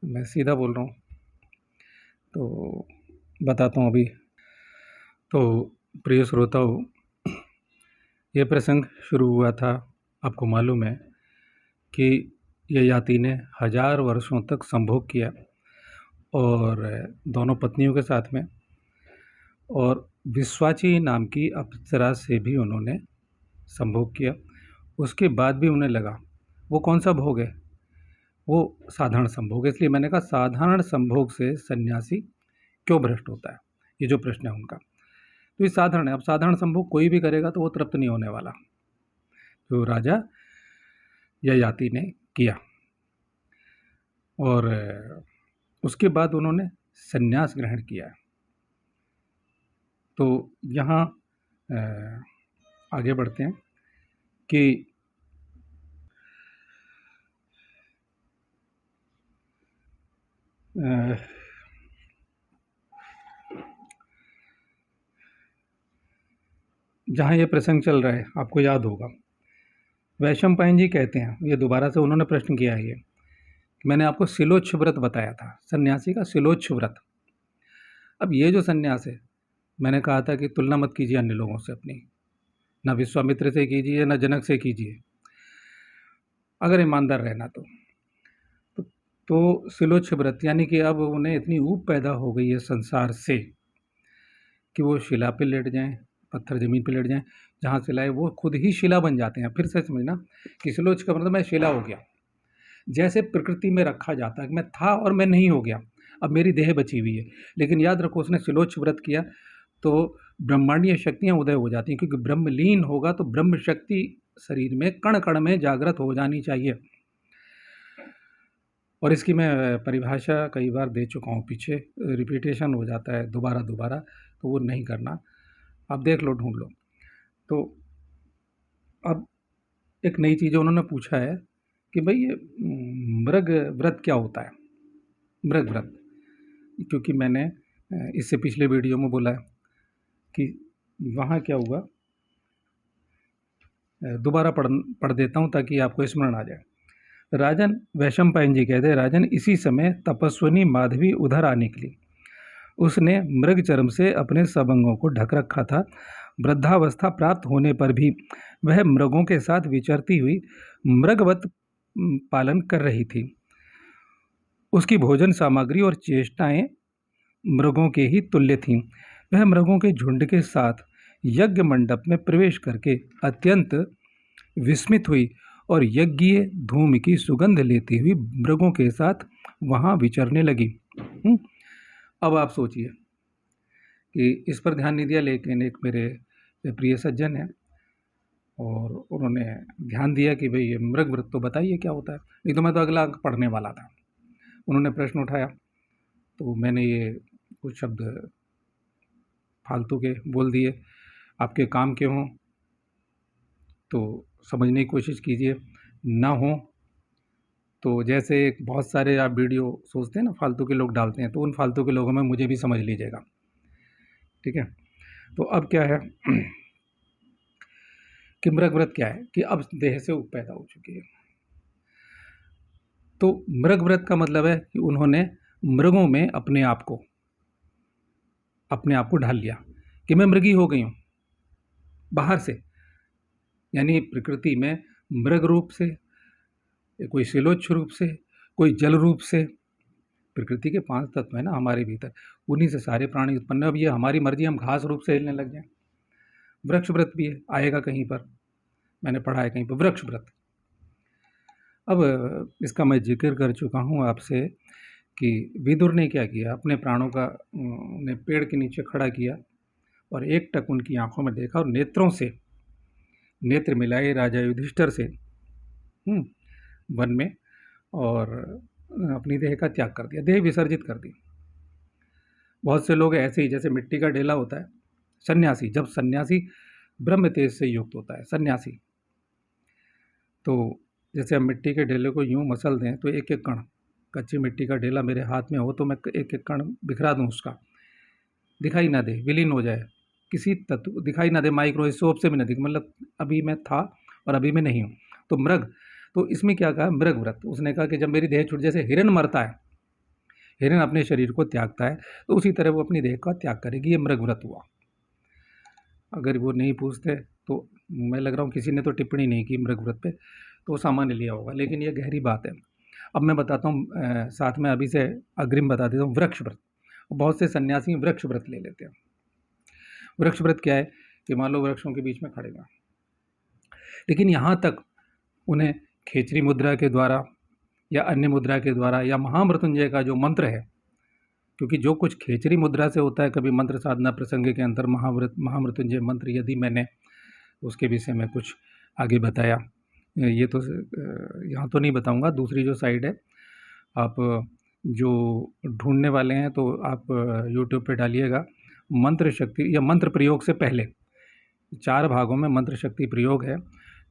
मैं सीधा बोल रहा हूँ। तो बताता हूँ अभी। तो प्रिय श्रोताओं, ये प्रसंग शुरू हुआ था, आपको मालूम है कि ययाति ने 1000 वर्षों तक संभोग किया, और दोनों पत्नियों के साथ में, और विश्वाची नाम की अप्सरा से भी उन्होंने संभोग किया। उसके बाद भी उन्हें लगा वो कौन सा भोग है, वो साधारण संभोग है। इसलिए मैंने कहा साधारण संभोग से सन्यासी क्यों भ्रष्ट होता है, ये जो प्रश्न है उनका। तो ये साधारण है। अब साधारण संभोग कोई भी करेगा तो वो तृप्त नहीं होने वाला, जो राजा ययाति ने किया। और उसके बाद उन्होंने संन्यास ग्रहण किया। तो यहाँ आगे बढ़ते हैं कि जहाँ ये प्रसंग चल रहा है आपको याद होगा, वैशंपायन जी कहते हैं, ये दोबारा से उन्होंने प्रश्न किया है, ये मैंने आपको शिलोच्छ व्रत बताया था, सन्यासी का शिलोच्छ व्रत। अब ये जो सन्यास है, मैंने कहा था कि तुलना मत कीजिए अन्य लोगों से अपनी, ना विश्वामित्र से कीजिए ना जनक से कीजिए, अगर ईमानदार रहना तो शिलोच्छ व्रत यानी कि अब उन्हें इतनी ऊब पैदा हो गई है संसार से कि वो शिला पे लेट जाएं, पत्थर ज़मीन पे लेट जाएं, जहाँ शिला है वो खुद ही शिला बन जाते हैं। फिर से समझना कि शिलोच्छ का मतलब मैं शिला हो गया। जैसे प्रकृति में रखा जाता है कि मैं था और मैं नहीं हो गया, अब मेरी देह बची हुई है। लेकिन याद रखो उसने शिलोच्छ व्रत किया तो ब्रह्मांडीय शक्तियाँ उदय हो जाती हैं, क्योंकि ब्रह्मलीन होगा तो ब्रह्म शक्ति शरीर में कण कण में जागृत हो जानी चाहिए। और इसकी मैं परिभाषा कई बार दे चुका हूँ पीछे, रिपीटेशन हो जाता है दोबारा दोबारा, तो वो नहीं करना, आप देख लो, ढूंढ लो। तो अब एक नई चीज़ उन्होंने पूछा है कि भाई ये मृग व्रत क्या होता है, मृग व्रत। क्योंकि मैंने इससे पिछले वीडियो में बोला है कि वहाँ क्या हुआ, दोबारा पढ़ देता हूँ ताकि आपको स्मरण आ जाए। राजन, वैशंपायन जी कहते हैं, राजन इसी समय तपस्विनी माधवी उधर आ निकली। उसने मृग चर्म से अपने सब अंगों को ढक रखा था। वृद्धावस्था प्राप्त होने पर भी वह मृगों के साथ विचरती हुई मृगवत पालन कर रही थी। उसकी भोजन सामग्री और चेष्टाएं मृगों के ही तुल्य थीं। वह मृगों के झुंड के साथ यज्ञ मंडप में प्रवेश करके अत्यंत विस्मित हुई और यज्ञीय धूम की सुगंध लेती हुई मृगों के साथ वहाँ विचरने लगी। अब आप सोचिए कि इस पर ध्यान नहीं दिया, लेकिन एक मेरे प्रिय सज्जन हैं और उन्होंने ध्यान दिया कि भाई ये मृग व्रत तो बताइए क्या होता है, नहीं तो मैं तो अगला अंक पढ़ने वाला था। उन्होंने प्रश्न उठाया तो मैंने ये कुछ शब्द फालतू के बोल दिए, आपके काम के हों तो समझने की कोशिश कीजिए, ना हो तो जैसे बहुत सारे आप वीडियो सोचते हैं ना फालतू के लोग डालते हैं, तो उन फालतू के लोगों में मुझे भी समझ लीजिएगा, ठीक है। तो अब क्या है कि मृग व्रत क्या है कि अब देह से ऊप पैदा हो चुकी है। तो मृग व्रत का मतलब है कि उन्होंने मृगों में अपने आप को ढाल लिया कि मैं मृगी हो गई हूँ बाहर से, यानी प्रकृति में मृग रूप से, कोई शिलोच्छ रूप से, कोई जल रूप से। प्रकृति के 5 तत्व है ना हमारे भीतर, उन्हीं से सारे प्राणी उत्पन्न। अब ये हमारी मर्जी हम घास रूप से हिलने लग जाएं। वृक्ष व्रत भी है, आएगा कहीं पर, मैंने पढ़ा है कहीं पर वृक्ष व्रत। अब इसका मैं जिक्र कर चुका हूँ आपसे कि विदुर ने क्या किया, अपने प्राणों का ने पेड़ के नीचे खड़ा किया और एकटक उनकी आंखों में देखा और नेत्रों से नेत्र मिलाए राजा युधिष्ठिर से वन में, और अपनी देह का त्याग कर दिया, देह विसर्जित कर दी। बहुत से लोग ऐसे ही, जैसे मिट्टी का ढेला होता है, सन्यासी, जब सन्यासी ब्रह्म तेज से युक्त होता है सन्यासी, तो जैसे हम मिट्टी के ढेले को यूं मसल दें तो एक एक कण, कच्ची मिट्टी का ढेला मेरे हाथ में हो तो मैं एक एक कण बिखरा दूं, उसका दिखाई ना दे, विलीन हो जाए, किसी तत्व दिखाई ना दे, माइक्रोस्कोप से भी ना दिखे, मतलब अभी मैं था और अभी मैं नहीं हूँ। तो मृग, तो इसमें क्या कहा, मृग व्रत। उसने कहा कि जब मेरी देह छूट, जैसे हिरण मरता है, हिरण अपने शरीर को त्यागता है, तो उसी तरह वो अपनी देह का त्याग करेगी, ये मृग व्रत हुआ। अगर वो नहीं पूछते तो मैं लग रहा हूँ किसी ने तो टिप्पणी नहीं की मृग व्रत पे, तो सामान्य लिया होगा, लेकिन ये गहरी बात है। अब मैं बताता हूँ, साथ में अभी से अग्रिम बता देता हूँ, वृक्ष व्रत। बहुत से सन्यासी वृक्ष व्रत ले लेते हैं। वृक्ष व्रत क्या है कि मान लो वृक्षों के बीच में खड़े हैं, लेकिन यहाँ तक उन्हें खेचरी मुद्रा के द्वारा या अन्य मुद्रा के द्वारा या महामृत्युंजय का जो मंत्र है, क्योंकि जो कुछ खेचरी मुद्रा से होता है, कभी मंत्र साधना प्रसंग के अंतर महामृत्युंजय मंत्र, यदि मैंने उसके विषय में कुछ आगे बताया, ये तो यहाँ तो नहीं बताऊँगा। दूसरी जो साइड है, आप जो ढूंढने वाले हैं तो आप यूट्यूब पे डालिएगा मंत्र शक्ति या मंत्र प्रयोग से पहले। 4 भागों में मंत्र शक्ति प्रयोग है,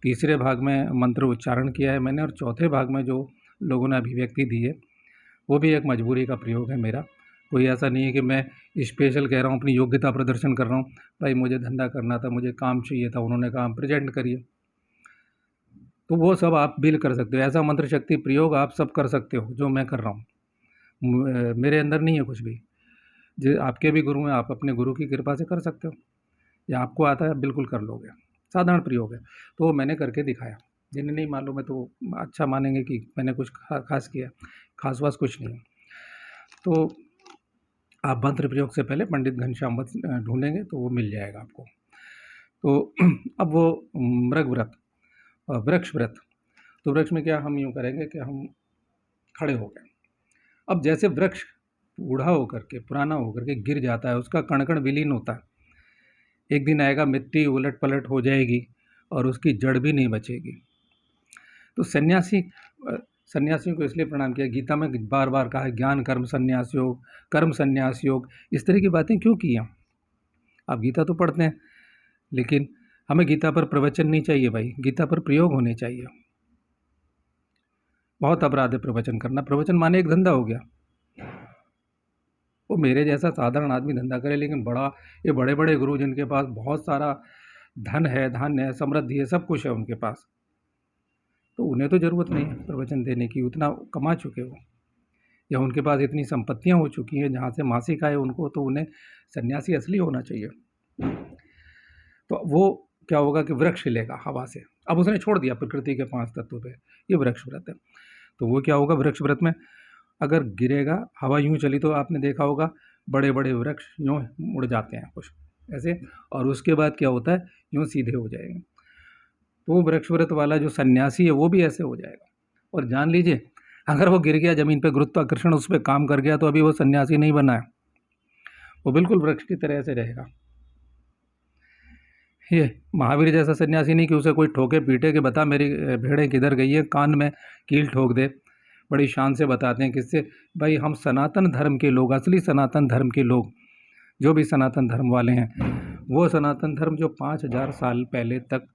तीसरे भाग में मंत्र उच्चारण किया है मैंने, और चौथे भाग में जो लोगों ने अभिव्यक्ति दी है वो भी एक मजबूरी का प्रयोग है मेरा। कोई ऐसा नहीं है कि मैं स्पेशल कह रहा हूँ, अपनी योग्यता प्रदर्शन कर रहा हूँ, भाई मुझे धंधा करना था, मुझे काम चाहिए था, उन्होंने कहा प्रेजेंट करिए, तो वो सब आप बिल कर सकते हो। ऐसा मंत्र शक्ति प्रयोग आप सब कर सकते हो जो मैं कर रहा हूँ, मेरे अंदर नहीं है कुछ भी। जो आपके भी गुरु हैं, आप अपने गुरु की कृपा से कर सकते हो, या आपको आता है बिल्कुल कर लोगे, साधारण प्रयोग है। तो वो मैंने करके दिखाया, जिन्हें नहीं मालूम है तो अच्छा मानेंगे कि मैंने कुछ खास किया, खास वास कुछ नहीं। तो आप मंत्र प्रयोग से पहले पंडित घनश्याम वत ढूंढेंगे तो वो मिल जाएगा आपको। तो अब वो मृग व्रत, वृक्ष व्रत, तो वृक्ष में क्या हम यूँ करेंगे कि हम खड़े हो गए। अब जैसे वृक्ष बूढ़ा होकर के, पुराना होकर के गिर जाता है, उसका कण कण विलीन होता है, एक दिन आएगा मिट्टी उलट पलट हो जाएगी और उसकी जड़ भी नहीं बचेगी। तो सन्यासियों को इसलिए प्रणाम किया, गीता में बार बार कहा है ज्ञान कर्म संन्यास योग, कर्म संन्यास योग, इस तरह की बातें क्यों की हैं? आप गीता तो पढ़ते हैं, लेकिन हमें गीता पर प्रवचन नहीं चाहिए भाई, गीता पर प्रयोग होने चाहिए। बहुत अपराध है प्रवचन करना, प्रवचन माने एक धंधा हो गया। वो मेरे जैसा साधारण आदमी धंधा करे, लेकिन ये बड़े बड़े गुरु जिनके पास बहुत सारा धन है, धान्य है, समृद्धि है, सब कुछ है उनके पास, तो उन्हें तो ज़रूरत नहीं है प्रवचन देने की, उतना कमा चुके वो, या उनके पास इतनी संपत्तियां हो चुकी हैं जहाँ से मासिक आए उनको, तो उन्हें सन्यासी असली होना चाहिए। तो वो क्या होगा कि वृक्ष हिलेगा हवा से। अब उसने छोड़ दिया प्रकृति के 5 तत्वों पे, ये वृक्ष व्रत है। तो वो क्या होगा, वृक्ष व्रत में अगर गिरेगा, हवा यूँ चली तो आपने देखा होगा बड़े बड़े वृक्ष यूँ मुड़ जाते हैं कुछ ऐसे, और उसके बाद क्या होता है, यूँ सीधे हो जाएंगे। तो वृक्ष व्रत वाला जो सन्यासी है वो भी ऐसे हो जाएगा। और जान लीजिए, अगर वो गिर गया ज़मीन पे, गुरुत्वाकर्षण उस पर काम कर गया, तो अभी वो सन्यासी नहीं बना है, वो बिल्कुल वृक्ष की तरह से रहेगा। ये महावीर जैसा सन्यासी नहीं कि उसे कोई ठोके पीटे कि बता मेरी भेड़ें किधर गई है, कान में कील ठोक दे। बड़ी शान से बताते हैं किससे, भाई हम सनातन धर्म के लोग, असली सनातन धर्म के लोग जो भी सनातन धर्म वाले हैं, वो सनातन धर्म जो 5000 साल पहले तक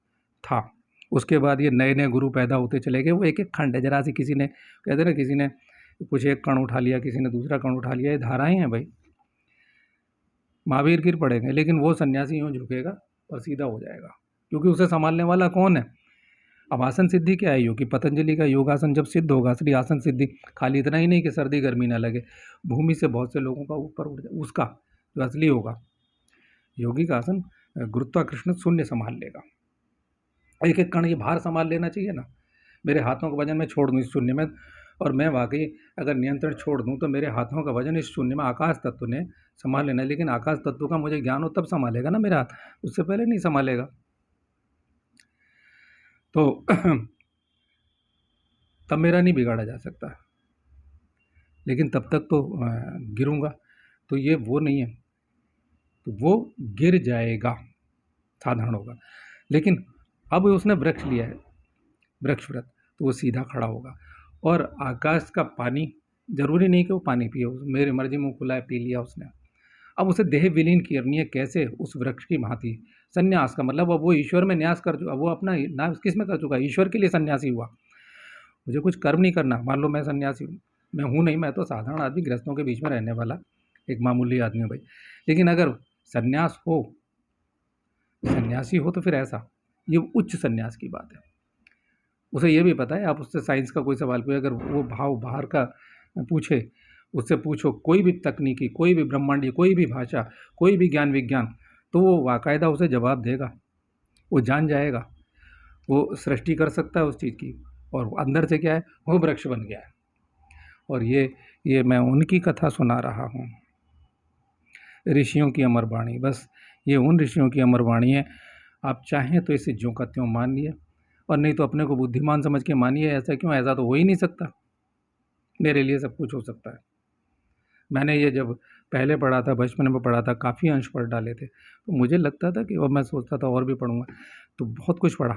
था, उसके बाद ये नए नए गुरु पैदा होते चले गए। वो एक एक खंड है, जरा सी किसी ने कहते ना, किसी ने कुछ एक कण उठा लिया, किसी ने दूसरा कण उठा लिया, ये धाराएं हैं भाई। महावीर गिर पड़ेंगे, लेकिन वो सन्यासी यूँ झुकेगा और सीधा हो जाएगा, क्योंकि उसे संभालने वाला कौन है। अब आसन सिद्धि क्या है? योगी पतंजलि का योगासन जब सिद्ध होगा, असली आसन सिद्धि, खाली इतना ही नहीं कि सर्दी गर्मी ना लगे, भूमि से बहुत से लोगों का ऊपर उठ जाए, उसका जो असली होगा योगी का आसन, गुरुत्वाकर्षण शून्य संभाल लेगा। एक एक कण ये भार संभाल लेना चाहिए ना। मेरे हाथों का वजन मैं छोड़ दूँ इस शून्य में, और मैं वाकई अगर नियंत्रण छोड़ दूँ तो मेरे हाथों का वजन इस शून्य में आकाश तत्व ने संभाल लेना है। लेकिन आकाश तत्व का मुझे ज्ञान हो तब संभालेगा ना मेरा हाथ, उससे पहले नहीं संभालेगा। तो तब मेरा नहीं बिगाड़ा जा सकता, लेकिन तब तक तो गिरूंगा। तो ये वो नहीं है, तो वो गिर जाएगा, साधारण होगा। लेकिन अब उसने वृक्ष लिया है, वृक्ष व्रत, तो वो सीधा खड़ा होगा। और आकाश का पानी जरूरी नहीं कि वो पानी पिए, मेरी मर्जी मुँह खुला है, पी लिया उसने। अब उसे देह विलीन करनी है, कैसे? उस वृक्ष की भांति। संन्यास का मतलब अब वो ईश्वर में न्यास कर चुका, वो अपना नाश किस में कर चुका है? ईश्वर के लिए सन्यासी हुआ। मुझे कुछ कर्म नहीं करना। मान लो मैं सन्यासी हूँ, मैं हूँ नहीं, मैं तो साधारण आदमी, गृहस्थों के बीच में रहने वाला एक मामूली आदमी हूँ भाई। लेकिन अगर सन्यास हो, सन्यासी हो, तो फिर ऐसा, ये उच्च सन्यास की बात है। उसे ये भी पता है, आप उससे साइंस का कोई सवाल पूछे, अगर वो भाव बाहर का पूछे, उससे पूछो कोई भी तकनीकी, कोई भी ब्रह्मांडीय, कोई भी भाषा, कोई भी ज्ञान विज्ञान, तो वो बाकायदा उसे जवाब देगा। वो जान जाएगा, वो सृष्टि कर सकता है उस चीज़ की, और अंदर से क्या है, वो वृक्ष बन गया है। और ये मैं उनकी कथा सुना रहा हूँ, ऋषियों की अमर वाणी। बस ये उन ऋषियों की अमर वाणी है। आप चाहें तो इसे ज्यों का त्यों मानिए, और नहीं तो अपने को बुद्धिमान समझ के मानिए। ऐसा क्यों? ऐसा तो हो ही नहीं सकता, मेरे लिए सब कुछ हो सकता है। मैंने ये जब पहले पढ़ा था, बचपन में पढ़ा था, काफ़ी अंश पढ़ डाले थे, तो मुझे लगता था कि, और मैं सोचता था और भी पढ़ूंगा, तो बहुत कुछ पढ़ा,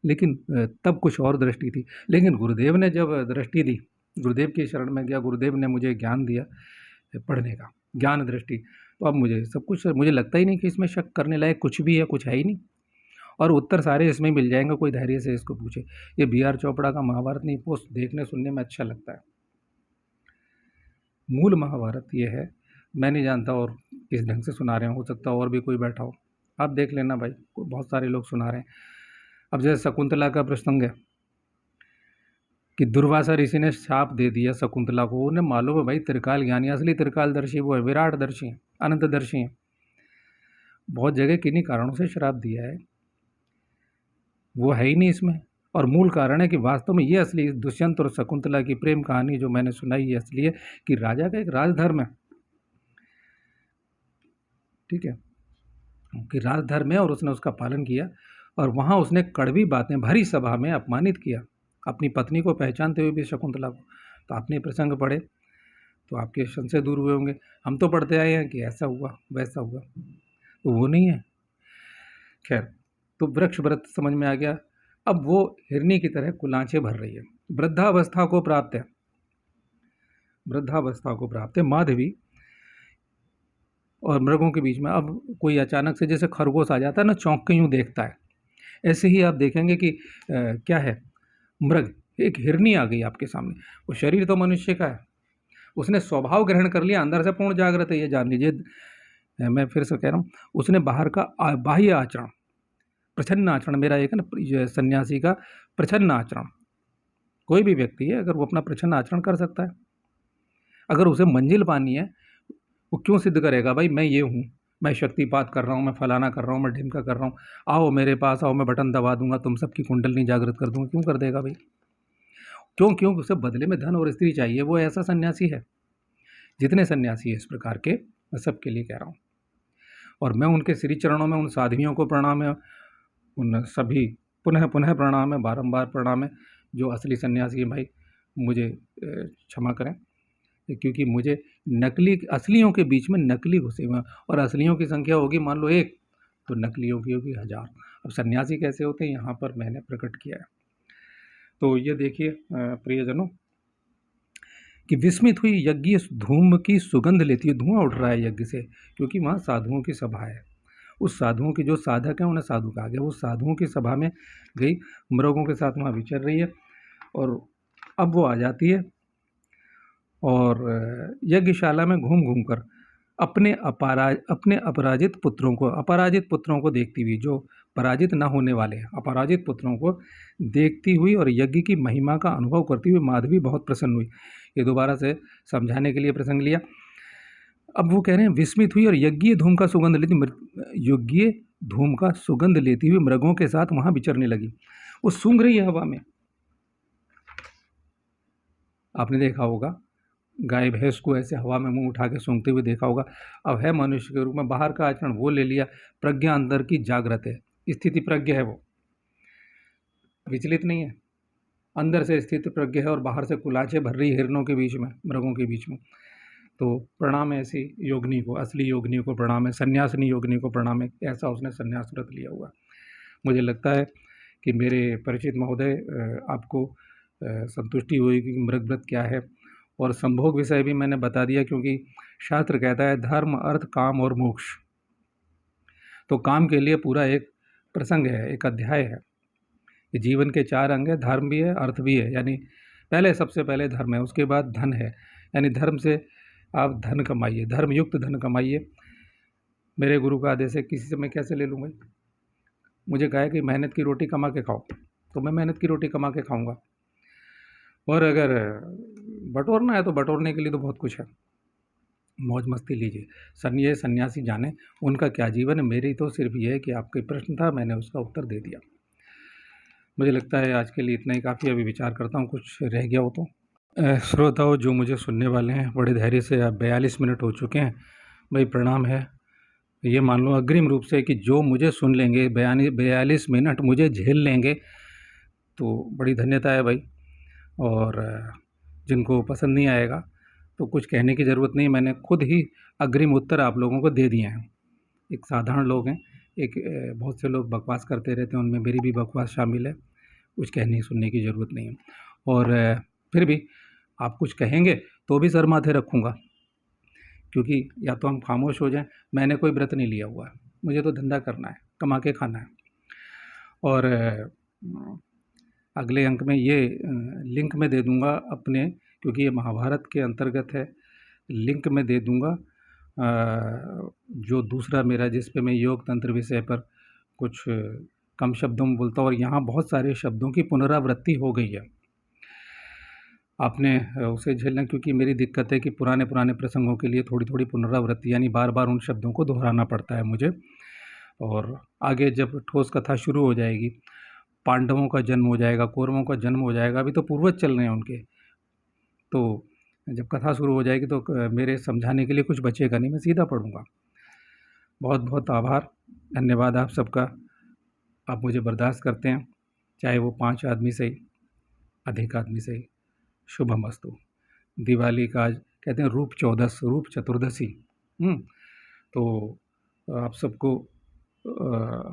लेकिन तब कुछ और दृष्टि थी। लेकिन गुरुदेव ने जब दृष्टि दी, गुरुदेव की शरण में गया, गुरुदेव ने मुझे ज्ञान दिया पढ़ने का, ज्ञान दृष्टि, तो अब मुझे सब कुछ, मुझे लगता ही नहीं कि इसमें शक करने लायक कुछ भी है, कुछ है ही नहीं। और उत्तर सारे इसमें मिल जाएंगे, कोई धैर्य से इसको पूछे। ये बी.आर. चोपड़ा का महाभारत नहीं, पोस्ट देखने सुनने में अच्छा लगता है। मूल महाभारत ये है, मैं नहीं जानता और किस ढंग से सुना रहे हो सकता है और भी कोई बैठा हो, आप देख लेना भाई, बहुत सारे लोग सुना रहे हैं। अब जैसे शकुंतला का प्रसंग है कि दुर्वासा ऋषि ने शाप दे दिया शकुंतला को। उन्हें मालूम है भाई, त्रिकाल ज्ञानी, असली त्रिकालदर्शी वो है, विराटदर्शी है, अनंतदर्शी है। बहुत जगह किन्हीं कारणों से श्राप दिया है, वो है ही नहीं इसमें। और मूल कारण है कि वास्तव में ये असली दुष्यंत और शकुंतला की प्रेम कहानी जो मैंने सुनाई, ये असली है कि राजा का एक राजधर्म है, ठीक है, कि राजधर्म है, और उसने उसका पालन किया। और वहाँ उसने कड़वी बातें भरी सभा में अपमानित किया अपनी पत्नी को, पहचानते हुए भी शकुंतला को। तो आपने प्रसंग पढ़े तो आपके संशय दूर हुए होंगे। हम तो पढ़ते आए हैं कि ऐसा हुआ वैसा हुआ, तो वो नहीं है। खैर, तो वृक्ष व्रत समझ में आ गया। अब वो हिरनी की तरह कुलांचे भर रही है, वृद्धावस्था को प्राप्त है, वृद्धावस्था को प्राप्त है माधवी और मृगों के बीच में। अब कोई अचानक से जैसे खरगोश आ जाता है ना, चौंक के यूँ देखता है, ऐसे ही आप देखेंगे कि क्या है, मृग, एक हिरनी आ गई आपके सामने। वो शरीर तो मनुष्य का है, उसने स्वभाव ग्रहण कर लिया, अंदर से पूर्ण जागृत है, ये जान लीजिए। मैं फिर से कह रहा हूँ, उसने बाहर का बाह्य आचरण, प्रछन्न आचरण, मेरा एक है ना सन्यासी का प्रछन्न आचरण, कोई भी व्यक्ति है अगर वो अपना प्रछन्न आचरण कर सकता है, अगर उसे मंजिल पानी है, वो क्यों सिद्ध करेगा भाई मैं ये हूँ, मैं शक्तिपात कर रहा हूँ, मैं फलाना कर रहा हूँ, मैं ढिमका कर रहा हूँ, आओ मेरे पास आओ, मैं बटन दबा दूंगा, तुम सबकी कुंडलनी जागृत कर दूंगा, क्यों कर देगा भाई? क्यों? क्यों? उसे बदले में धन और स्त्री चाहिए, वो ऐसा सन्यासी है। जितने सन्यासी है इस प्रकार के, मैं सबके लिए कह रहा हूँ, और मैं उनके श्री चरणों में, उन साध्वियों को प्रणाम है, उन सभी पुनः पुनः प्रणाम है, बारंबार प्रणाम है, जो असली सन्यासी है भाई। मुझे क्षमा करें, क्योंकि मुझे नकली, असलियों के बीच में नकली घुसे हुए हैं, और असलियों की संख्या होगी मान लो 1, तो नकलियों की होगी 1000। अब सन्यासी कैसे होते हैं, यहाँ पर मैंने प्रकट किया है। तो ये देखिए प्रियजनों, कि विस्मित हुई यज्ञ धूम की सुगंध लेती है। धुआं उठ रहा है यज्ञ से, क्योंकि वहाँ साधुओं की सभा है। उस साधुओं के जो साधक हैं उन्हें साधु कहा गया। वो साधुओं की सभा में गई, मृगों के साथ वहाँ विचर रही है, और अब वो आ जाती है और यज्ञशाला में घूम घूम कर अपने अपराजित पुत्रों को देखती हुई, जो पराजित न होने वाले अपराजित पुत्रों को देखती हुई और यज्ञ की महिमा का अनुभव करती हुई माधवी बहुत प्रसन्न हुई। ये दोबारा से समझाने के लिए प्रसंग लिया। अब वो कह रहे हैं विस्मित हुई और यज्ञ धूम का सुगंध लेती हुई मृगों के साथ वहाँ विचरने लगी। वो सूंघ रही है हवा में। आपने देखा होगा गाय भैंस को ऐसे हवा में मुंह उठा के सूंघते हुए देखा होगा। अब है मनुष्य के रूप में, बाहर का आचरण वो ले लिया। प्रज्ञा अंदर की जागृत है, स्थिति प्रज्ञ है, वो विचलित नहीं है, अंदर से स्थिति प्रज्ञ है और बाहर से कुलाचे भर रही हिरणों के बीच में, मृगों के बीच में। तो प्रणाम है ऐसी योगिनी को, असली योगिनी को प्रणाम है, सन्यासिनी योगिनी को प्रणाम है, ऐसा उसने सन्यास व्रत लिया हुआ। मुझे लगता है कि मेरे परिचित महोदय आपको संतुष्टि हुई कि मृग व्रत क्या है। और संभोग विषय भी मैंने बता दिया, क्योंकि शास्त्र कहता है धर्म अर्थ काम और मोक्ष। तो काम के लिए पूरा एक प्रसंग है, एक अध्याय है। ये जीवन के 4 अंग है, धर्म भी है, अर्थ भी है, यानी सबसे पहले धर्म है, उसके बाद धन है, यानी धर्म से आप धन कमाइए, धर्मयुक्त धन कमाइए। मेरे गुरु का आदेश है, किसी से मैं कैसे ले लूँगा? मुझे कहा है कि मेहनत की रोटी कमा के खाओ, तो मैं मेहनत की रोटी कमा के खाऊंगा। और अगर बटोरना है तो बटोरने के लिए तो बहुत कुछ है, मौज मस्ती लीजिए। ये सन्यासी जाने उनका क्या जीवन है। मेरी तो सिर्फ ये है कि आपके प्रश्न था, मैंने उसका उत्तर दे दिया। मुझे लगता है आज के लिए इतना ही काफ़ी। अभी विचार करता हूँ कुछ रह गया हो तो। श्रोताओं जो मुझे सुनने वाले हैं, बड़े धैर्य से, अब 42 मिनट हो चुके हैं भाई, प्रणाम है। ये मान लो अग्रिम रूप से कि जो मुझे सुन लेंगे, 42 मिनट मुझे झेल लेंगे, तो बड़ी धन्यता है भाई। और जिनको पसंद नहीं आएगा तो कुछ कहने की ज़रूरत नहीं, मैंने खुद ही अग्रिम उत्तर आप लोगों को दे दिए हैं। एक साधारण लोग हैं, एक बहुत से लोग बकवास करते रहते हैं, उनमें मेरी भी बकवास शामिल है, कुछ कहने सुनने की ज़रूरत नहीं है। और फिर भी आप कुछ कहेंगे तो भी सर माथे रखूँगा, क्योंकि या तो हम खामोश हो जाएं। मैंने कोई व्रत नहीं लिया हुआ है, मुझे तो धंधा करना है, कमा के खाना है। और अगले अंक में ये लिंक में दे दूंगा अपने, क्योंकि ये महाभारत के अंतर्गत है, लिंक में दे दूंगा जो दूसरा मेरा, जिस पे मैं योग तंत्र विषय पर कुछ कम शब्दों में बोलता हूँ, और यहाँ बहुत सारे शब्दों की पुनरावृत्ति हो गई है। आपने उसे झेलना, क्योंकि मेरी दिक्कत है कि पुराने प्रसंगों के लिए थोड़ी थोड़ी पुनरावृत्ति, यानी बार बार उन शब्दों को दोहराना पड़ता है मुझे। और आगे जब ठोस कथा शुरू हो जाएगी, पांडवों का जन्म हो जाएगा, कौरवों का जन्म हो जाएगा, अभी तो पूर्वज चल रहे हैं उनके, तो जब कथा शुरू हो जाएगी तो मेरे समझाने के लिए कुछ बचेगा नहीं, मैं सीधा पढ़ूंगा। बहुत बहुत आभार, धन्यवाद आप सबका। आप मुझे बर्दाश्त करते हैं, चाहे वो 5 आदमी से ही, अधिक आदमी से ही। शुभमस्तु। दिवाली का आज कहते हैं रूप चतुर्दशी। तो आप सबको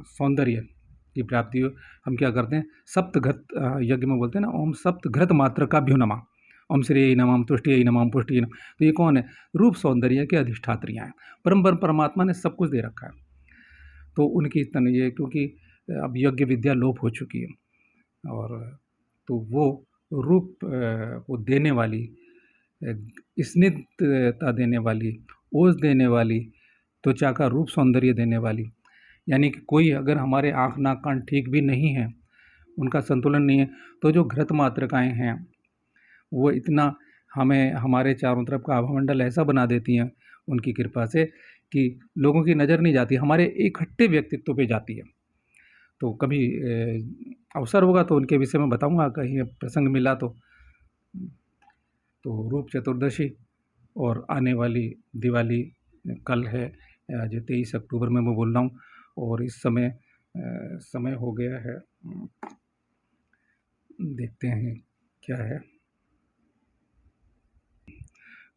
सौंदर्य की प्राप्ति हो। हम क्या करते हैं, सप्तघृत यज्ञ में बोलते हैं ना, ओम सप्तघृत मात्र का भ्यो नमः, ओम श्रेय नमः, तुष्टिय नमः, पुष्टिय नमः। तो ये कौन है? रूप सौंदर्य के अधिष्ठात्रियाँ हैं। परमात्मा ने सब कुछ दे रखा है, तो उनकी ये, क्योंकि अब यज्ञ विद्या लोप हो चुकी है, और तो वो रूप को देने वाली, स्निग्धता देने वाली, ओज देने वाली, त्वचा का रूप सौंदर्य देने वाली, यानी कि कोई अगर हमारे आँख नाक कान ठीक भी नहीं है, उनका संतुलन नहीं है, तो जो घृत मातृकाएँ हैं वो इतना हमें, हमारे चारों तरफ का आभामंडल ऐसा बना देती हैं उनकी कृपा से कि लोगों की नज़र नहीं जाती, हमारे इकट्ठे व्यक्तित्व पे जाती है। तो कभी अवसर होगा तो उनके विषय में बताऊंगा, कहीं प्रसंग मिला तो। रूप चतुर्दशी और आने वाली दिवाली कल है, जो 23 अक्टूबर में मैं बोल रहा हूँ। और इस समय हो गया है, देखते हैं क्या है,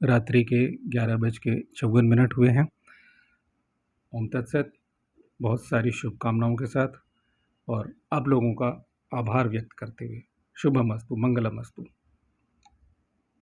रात्रि के 11:54 हुए हैं। ओम तत्सत। बहुत सारी शुभकामनाओं के साथ और आप लोगों का आभार व्यक्त करते हुए, शुभमस्तु, मंगलमस्तु।